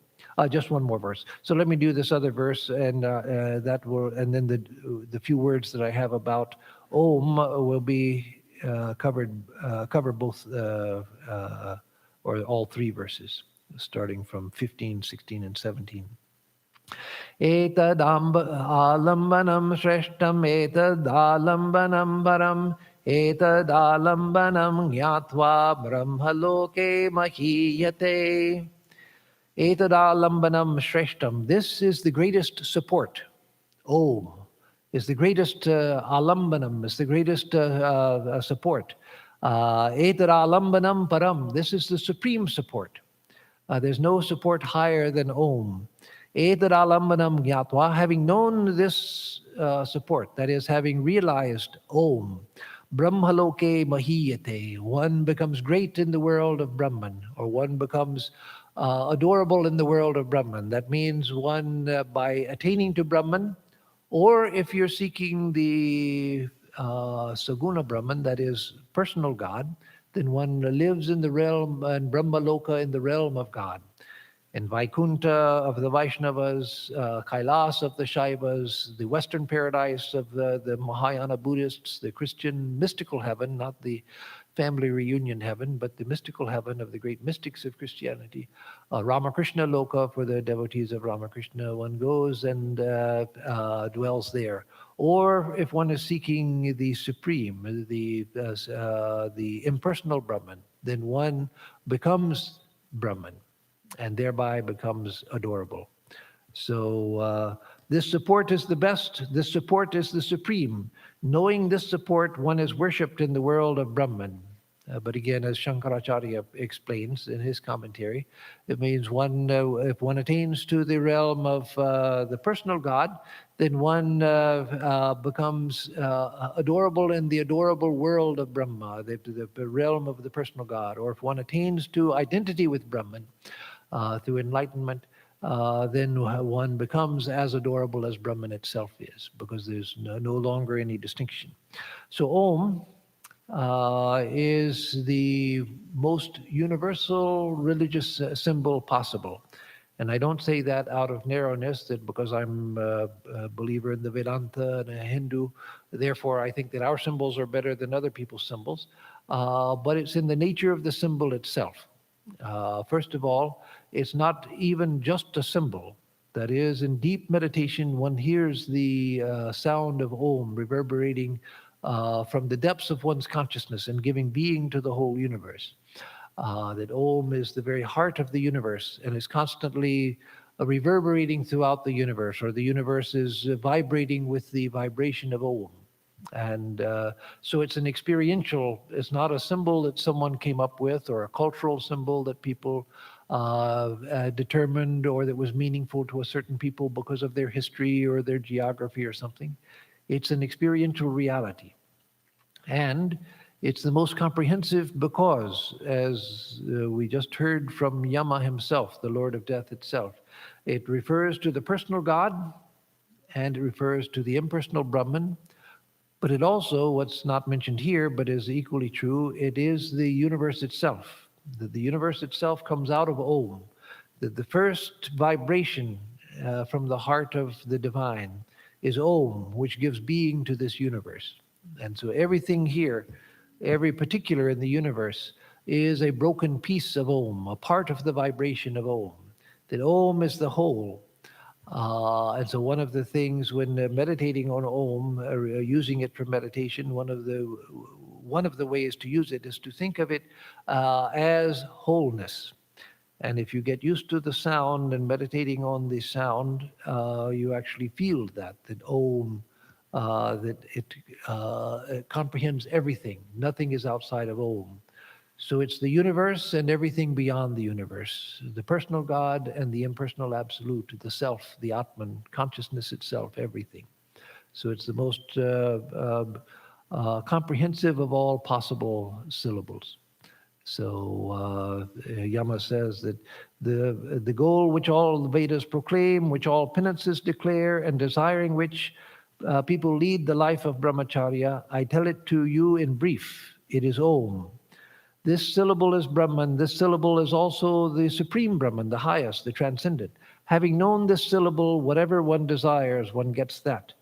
Just one more verse. So let me do this other verse, and that will, and then the few words that I have about Om will be cover both or all three verses, starting from 15, 16, and 17. Etadalambanam shreshtam etadalambanam param etadalambanam gyatva brahmaloke mahiyate. Etadalambanam shreshtam. This is the greatest support. Om is the greatest alambanam, is the greatest support. Etadalambanam param. This is the supreme support. There's no support higher than Om. Etadalambanam gyatva. Having known this support, that is, having realized Om, brahmaloke mahiyate. One becomes great in the world of Brahman, or one becomes adorable in the world of Brahman. That means one, by attaining to Brahman, or if you're seeking the Saguna Brahman, that is personal God, then one lives in the realm, and Brahmaloka in the realm of God. In Vaikuntha of the Vaishnavas, Kailas of the Shaivas, the Western paradise of the Mahayana Buddhists, the Christian mystical heaven, not the family reunion heaven, but the mystical heaven of the great mystics of Christianity. Ramakrishna Loka, for the devotees of Ramakrishna, one goes and dwells there. Or if one is seeking the supreme, the impersonal Brahman, then one becomes Brahman and thereby becomes adorable. So this support is the best. This support is the supreme. Knowing this support, one is worshipped in the world of Brahman. But again, as Shankaracharya explains in his commentary, it means one, if one attains to the realm of the personal God, then one becomes adorable in the adorable world of Brahma, the realm of the personal God. Or if one attains to identity with Brahman through enlightenment, then one becomes as adorable as Brahman itself is, because there's no longer any distinction. So Om is the most universal religious symbol possible. And I don't say that out of narrowness, that because I'm a believer in the Vedanta and a Hindu, therefore I think that our symbols are better than other people's symbols. But it's in the nature of the symbol itself. First of all, it's not even just a symbol. That is, in deep meditation, one hears the sound of Om reverberating from the depths of one's consciousness and giving being to the whole universe. That Om is the very heart of the universe and is constantly reverberating throughout the universe, or the universe is vibrating with the vibration of Om. And so it's an experiential, it's not a symbol that someone came up with, or a cultural symbol that people determined, or that was meaningful to a certain people because of their history or their geography or something. It's an experiential reality. And it's the most comprehensive because, as we just heard from Yama himself, the Lord of Death itself, it refers to the personal God, and it refers to the impersonal Brahman. But it also, what's not mentioned here, but is equally true, it is the universe itself. that the universe itself comes out of Om, that the first vibration from the heart of the divine is Om, which gives being to this universe. And so everything here, every particular in the universe, is a broken piece of Om, a part of the vibration of Om, that Om is the whole. And so one of the things when meditating on Om, or using it for meditation, one of the ways to use it is to think of it as wholeness. And if you get used to the sound and meditating on the sound, you actually feel that Om, that it comprehends everything. Nothing is outside of Om. So it's the universe and everything beyond the universe, the personal God and the impersonal absolute, the self, the Atman, consciousness itself, everything. So it's the most comprehensive of all possible syllables. So Yama says that the goal which all the Vedas proclaim, which all penances declare, and desiring which people lead the life of brahmacharya, I tell it to you in brief. It is Om. This syllable is Brahman. This syllable is also the supreme Brahman, the highest, the transcendent. Having known this syllable, whatever one desires, one gets that.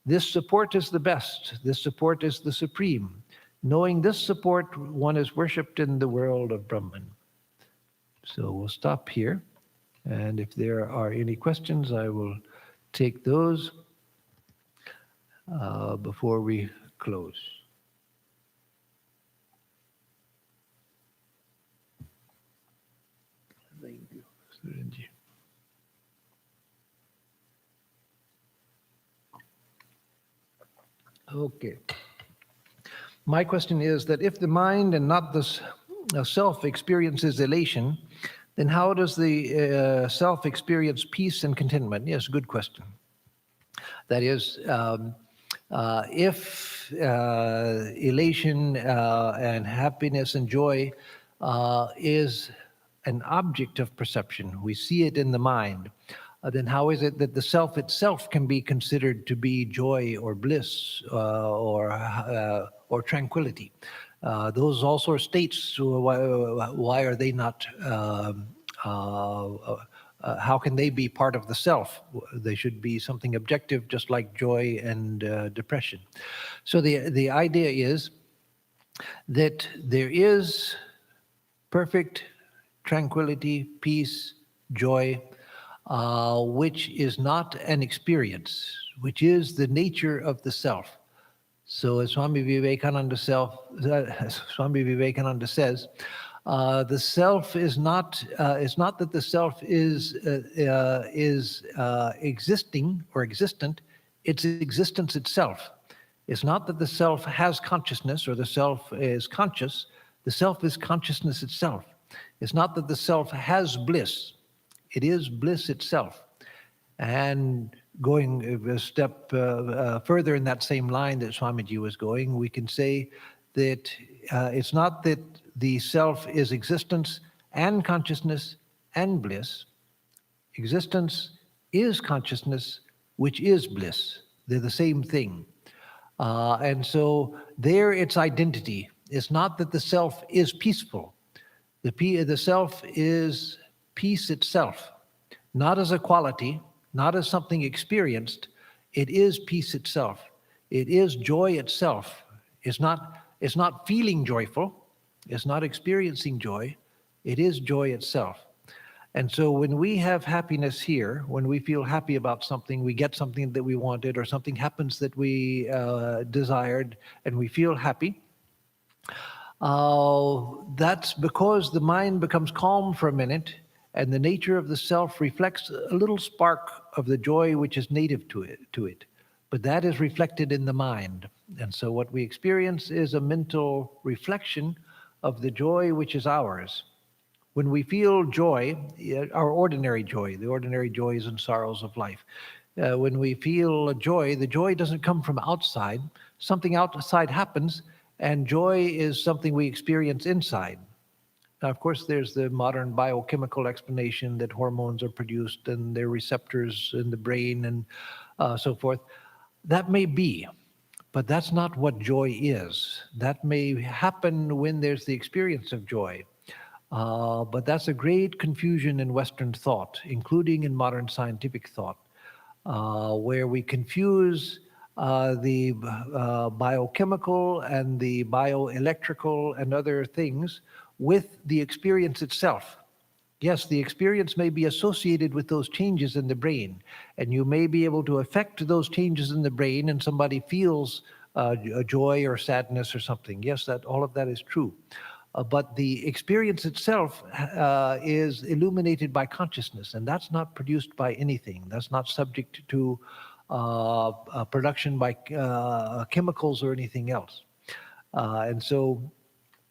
This support is the best. This support is the supreme. Knowing this support, one is worshipped in the world of Brahman. So we'll stop here. And if there are any questions, I will take those before we close. Thank you, Surenji. Okay. My question is that if the mind and not the self experiences elation, then how does the self experience peace and contentment? Yes, good question. That is, if elation and happiness and joy is an object of perception, we see it in the mind, then how is it that the self itself can be considered to be joy or bliss or tranquility? Those also are states. Why are they not? How can they be part of the self? They should be something objective, just like joy and depression. So the idea is that there is perfect tranquility, peace, joy, which is not an experience, which is the nature of the self. So as Swami Vivekananda says, the self is not. It's not that the self is existing or existent. It's existence itself. It's not that the self has consciousness or the self is conscious. The self is consciousness itself. It's not that the self has bliss. It is bliss itself. And going a step further in that same line that Swamiji was going, we can say that it's not that the self is existence and consciousness and bliss. Existence is consciousness, which is bliss. They're the same thing. And so there it's identity. It's not that the self is peaceful. The self is peace itself, not as a quality, not as something experienced. It is peace itself. It is joy itself. It's not feeling joyful. It's not experiencing joy. It is joy itself. And so when we have happiness here, when we feel happy about something, we get something that we wanted, or something happens that we desired, and we feel happy, that's because the mind becomes calm for a minute, and the nature of the self reflects a little spark of the joy which is native to it. But that is reflected in the mind. And so what we experience is a mental reflection of the joy which is ours. When we feel joy, our ordinary joy, the ordinary joys and sorrows of life, when we feel joy, the joy doesn't come from outside. Something outside happens, and joy is something we experience inside. Now, of course, there's the modern biochemical explanation that hormones are produced and there are receptors in the brain and so forth. That may be, but that's not what joy is. That may happen when there's the experience of joy. But that's a great confusion in Western thought, including in modern scientific thought, where we confuse the biochemical and the bioelectrical and other things with the experience itself. Yes, the experience may be associated with those changes in the brain, and you may be able to affect those changes in the brain, and somebody feels a joy or sadness or something. Yes, that all of that is true. But the experience itself is illuminated by consciousness, and that's not produced by anything. That's not subject to production by chemicals or anything else. And so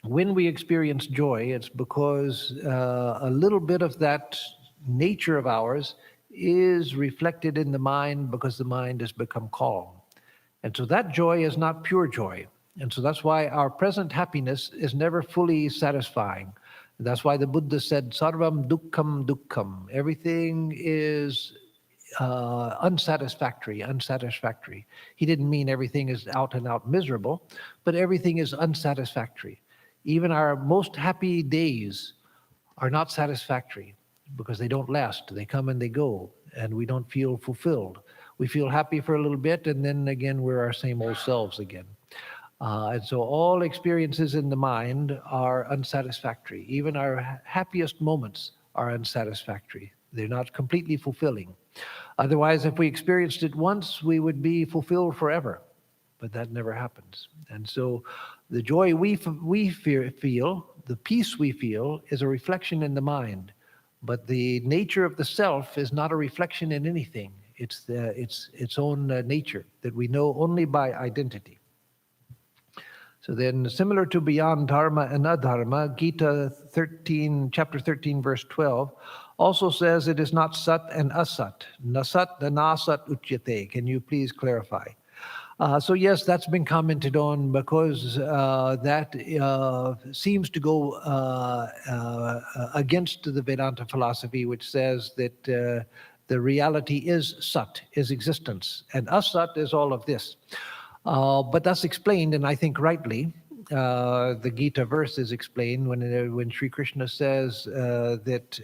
when we experience joy, it's because a little bit of that nature of ours is reflected in the mind because the mind has become calm. And so that joy is not pure joy. And so that's why our present happiness is never fully satisfying. That's why the Buddha said, Sarvam dukkham dukkham. Everything is unsatisfactory. He didn't mean everything is out and out miserable, but everything is unsatisfactory. Even our most happy days are not satisfactory because they don't last. They come and they go, and we don't feel fulfilled. We feel happy for a little bit, and then again, we're our same old selves again. And so all experiences in the mind are unsatisfactory. Even our happiest moments are unsatisfactory. They're not completely fulfilling. Otherwise, if we experienced it once, we would be fulfilled forever. But that never happens. And so the joy we feel, the peace we feel, is a reflection in the mind. But the nature of the self is not a reflection in anything. It's its own nature that we know only by identity. So then, similar to beyond dharma and adharma, Gita 13, chapter 13, verse 12, also says it is not sat and asat. Nasat and asat uchyate. Can you please clarify? So yes, that's been commented on because that seems to go against the Vedanta philosophy, which says that the reality is sat, is existence, and asat is all of this. But that's explained, and I think rightly. The Gita verse is explained when Sri Krishna says that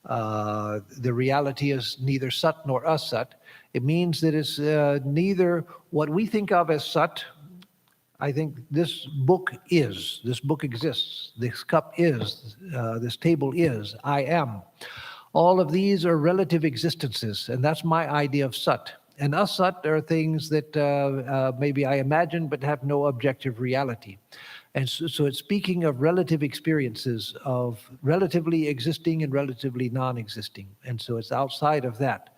the reality is neither sat nor asat. It means that it's neither what we think of as sat. I think this book exists, this cup is, this table is, I am. All of these are relative existences, and that's my idea of sat. And asat are things that maybe I imagine but have no objective reality. And so it's speaking of relative experiences of relatively existing and relatively non-existing. And so it's outside of that.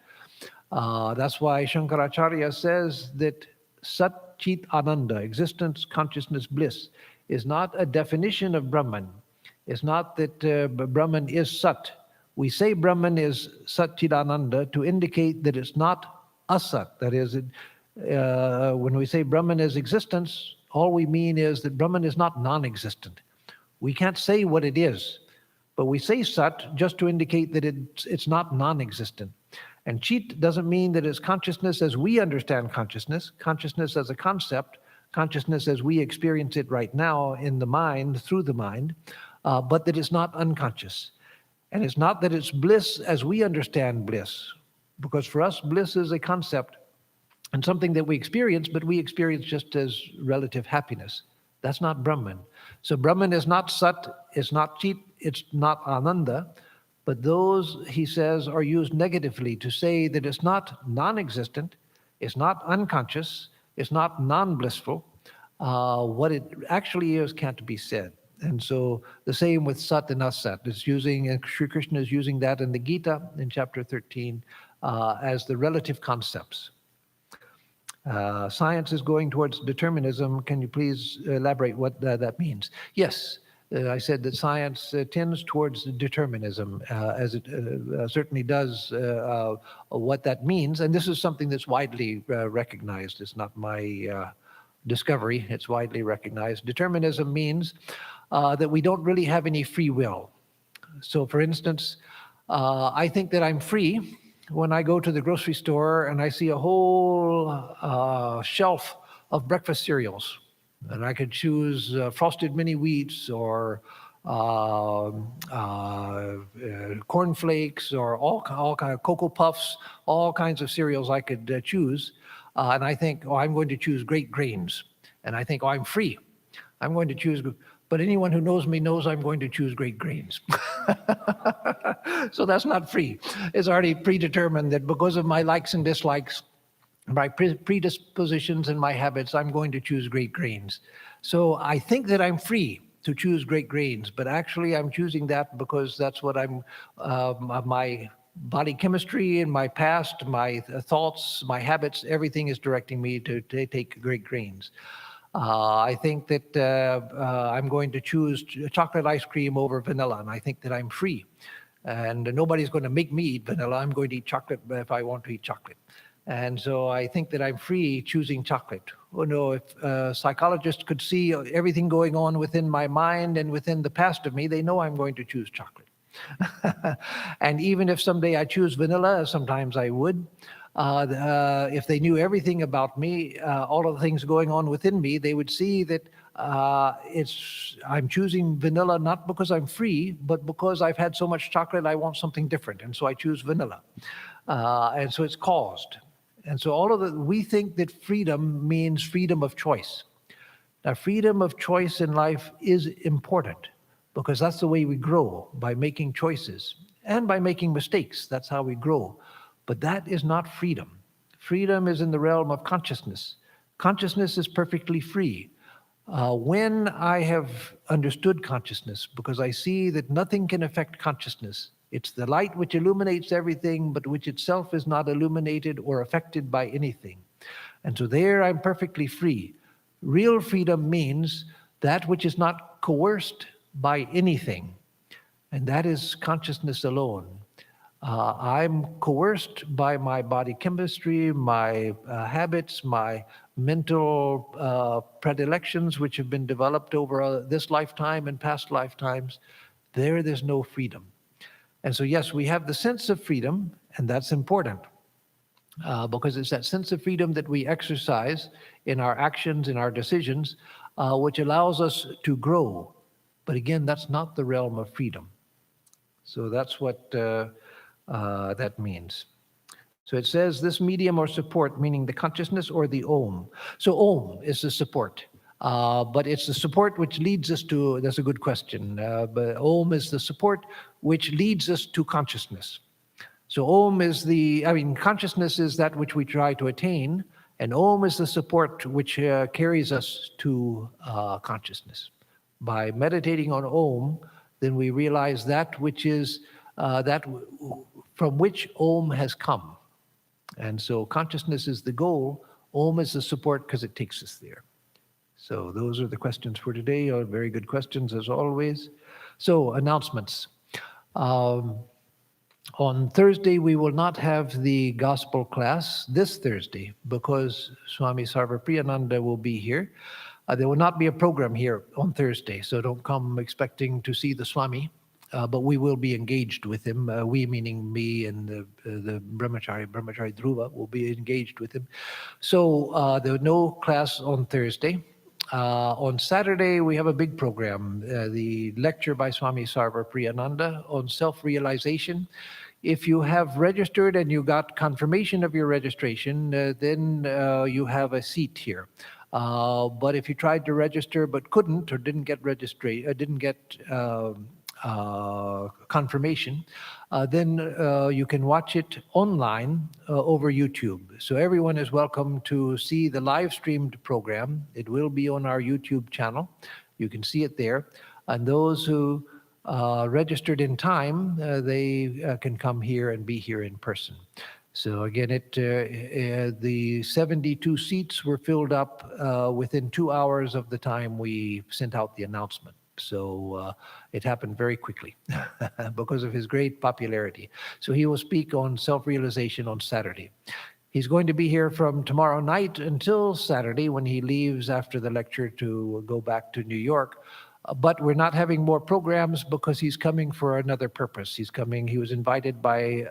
That's why Shankaracharya says that Sat Chit Ananda, existence, consciousness, bliss, is not a definition of Brahman. It's not that Brahman is Sat. We say Brahman is Sat Chit Ananda to indicate that it's not asat. That is, when we say Brahman is existence, all we mean is that Brahman is not non-existent. We can't say what it is, but we say Sat just to indicate that it's not non-existent. And Chit doesn't mean that it's consciousness as we understand consciousness, consciousness as a concept, consciousness as we experience it right now in the mind, through the mind, but that it's not unconscious. And it's not that it's bliss as we understand bliss, because for us, bliss is a concept and something that we experience, but we experience just as relative happiness. That's not Brahman. So Brahman is not Sat, it's not Chit, it's not Ananda, but those, he says, are used negatively to say that it's not non-existent, it's not unconscious, it's not non-blissful. What it actually is can't be said. And so the same with Sat and Asat. It's using, and Sri Krishna is using that in the Gita in chapter 13 as the relative concepts. Science is going towards determinism. Can you please elaborate what that means? Yes, I said that science tends towards determinism, as it certainly does what that means. And this is something that's widely recognized. It's not my discovery, it's widely recognized. Determinism means that we don't really have any free will. So for instance, I think that I'm free when I go to the grocery store and I see a whole shelf of breakfast cereals. And I could choose frosted mini wheats or cornflakes, or all kind of Cocoa Puffs, all kinds of cereals I could choose. And I think, oh, I'm going to choose great grains. And I think, oh, I'm free. I'm going to choose. But anyone who knows me knows I'm going to choose great grains. So that's not free. It's already predetermined that because of my likes and dislikes, my predispositions and my habits, I'm going to choose great grains. So I think that I'm free to choose great grains, but actually I'm choosing that because that's what my body chemistry and my past, my thoughts, my habits, everything is directing me to take great grains. I think that I'm going to choose chocolate ice cream over vanilla, and I think that I'm free. And nobody's going to make me eat vanilla. I'm going to eat chocolate if I want to eat chocolate. And so I think that I'm free choosing chocolate. Oh no, if psychologists could see everything going on within my mind and within the past of me, they know I'm going to choose chocolate. And even if someday I choose vanilla, sometimes I would, if they knew everything about me, all of the things going on within me, they would see that I'm choosing vanilla not because I'm free, but because I've had so much chocolate, I want something different, and so I choose vanilla. And so it's caused. And so we think that freedom means freedom of choice. Now, freedom of choice in life is important because that's the way we grow, by making choices and by making mistakes. That's how we grow. But that is not freedom. Freedom is in the realm of consciousness. Consciousness is perfectly free. When I have understood consciousness, because I see that nothing can affect consciousness, it's the light which illuminates everything, but which itself is not illuminated or affected by anything. And so there I'm perfectly free. Real freedom means that which is not coerced by anything, and that is consciousness alone. I'm coerced by my body chemistry, my habits, my mental predilections, which have been developed over this lifetime and past lifetimes. There's no freedom. And so, yes, we have the sense of freedom, and that's important because it's that sense of freedom that we exercise in our actions, in our decisions, which allows us to grow. But again, that's not the realm of freedom. So that's what that means. So it says this medium or support, meaning the consciousness or the Om. So Om is the support. But it's the support which leads us to, that's a good question, but Om is the support which leads us to consciousness. So Om is consciousness is that which we try to attain, and Om is the support which carries us to consciousness. By meditating on Om, then we realize that which is, from which Om has come. And so consciousness is the goal. Om is the support because it takes us there. So those are the questions for today. Very good questions as always. So announcements. On Thursday, we will not have the gospel class this Thursday because Swami Sarvapriyananda will be here. There will not be a program here on Thursday, so don't come expecting to see the Swami. But we will be engaged with him. We, meaning me and the Brahmachari Dhruva, will be engaged with him. So there was no class on Thursday. On Saturday, we have a big program, the lecture by Swami Sarvapriyananda on self-realization. If you have registered and you got confirmation of your registration, then you have a seat here. But if you tried to register but couldn't or didn't get confirmation, then you can watch it online over YouTube. So everyone is welcome to see the live streamed program. It will be on our YouTube channel. You can see it there. And those who registered in time, they can come here and be here in person. So again, the 72 seats were filled up within 2 hours of the time we sent out the announcement. So it happened very quickly because of his great popularity. So he will speak on self-realization on Saturday. He's going to be here from tomorrow night until Saturday when he leaves after the lecture to go back to New York. But we're not having more programs because he's coming for another purpose. He was invited by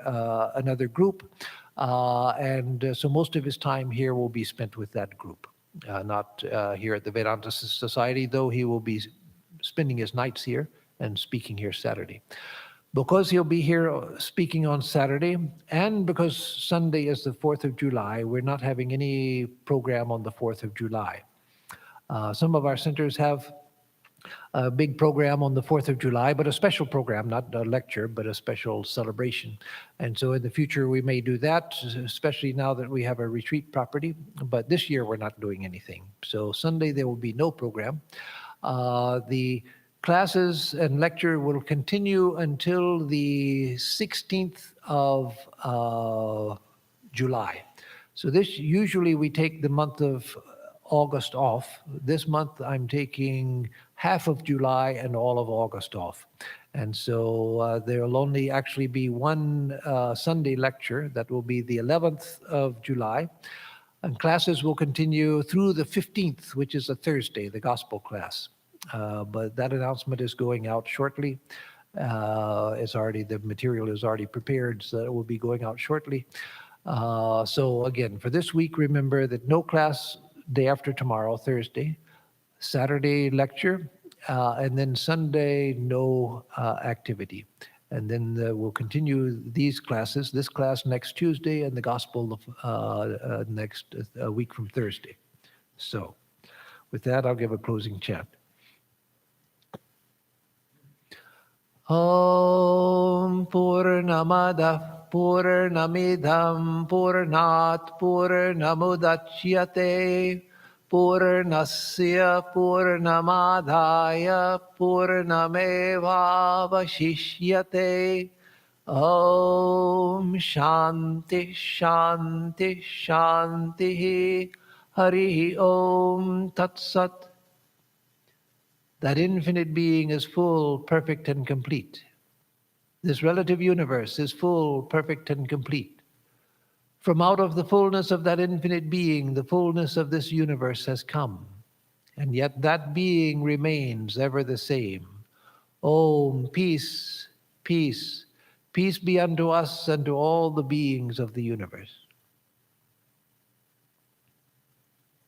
another group. So most of his time here will be spent with that group, not here at the Vedanta Society, though he will be spending his nights here and speaking here Saturday. Because he'll be here speaking on Saturday, and because Sunday is the 4th of July, we're not having any program on the 4th of July. Some of our centers have a big program on the 4th of July, but a special program, not a lecture, but a special celebration. And so in the future, we may do that, especially now that we have a retreat property. But this year, we're not doing anything. So Sunday, there will be no program. The classes and lecture will continue until the 16th of July. So this usually we take the month of August off. This month I'm taking half of July and all of August off. And so there will only actually be one Sunday lecture. That will be the 11th of July. And classes will continue through the 15th, which is a Thursday, the gospel class. But that announcement is going out shortly. The material is already prepared, so it will be going out shortly. So again, for this week, remember that no class day after tomorrow, Thursday, Saturday lecture, and then Sunday, no activity. And then we'll continue these classes, this class next Tuesday and the gospel next week from Thursday. So with that, I'll give a closing chant. Om Purnamada Purnamidam Purnat Purnamudachyate Purnasya Purnamadaya Purnamevavashishyate. Om Shanti Shanti Shanti. Hari Om Tat Sat. That infinite being is full, perfect, and complete. This relative universe is full, perfect, and complete. From out of the fullness of that infinite being, the fullness of this universe has come. And yet that being remains ever the same. Om, peace, peace, peace be unto us and to all the beings of the universe.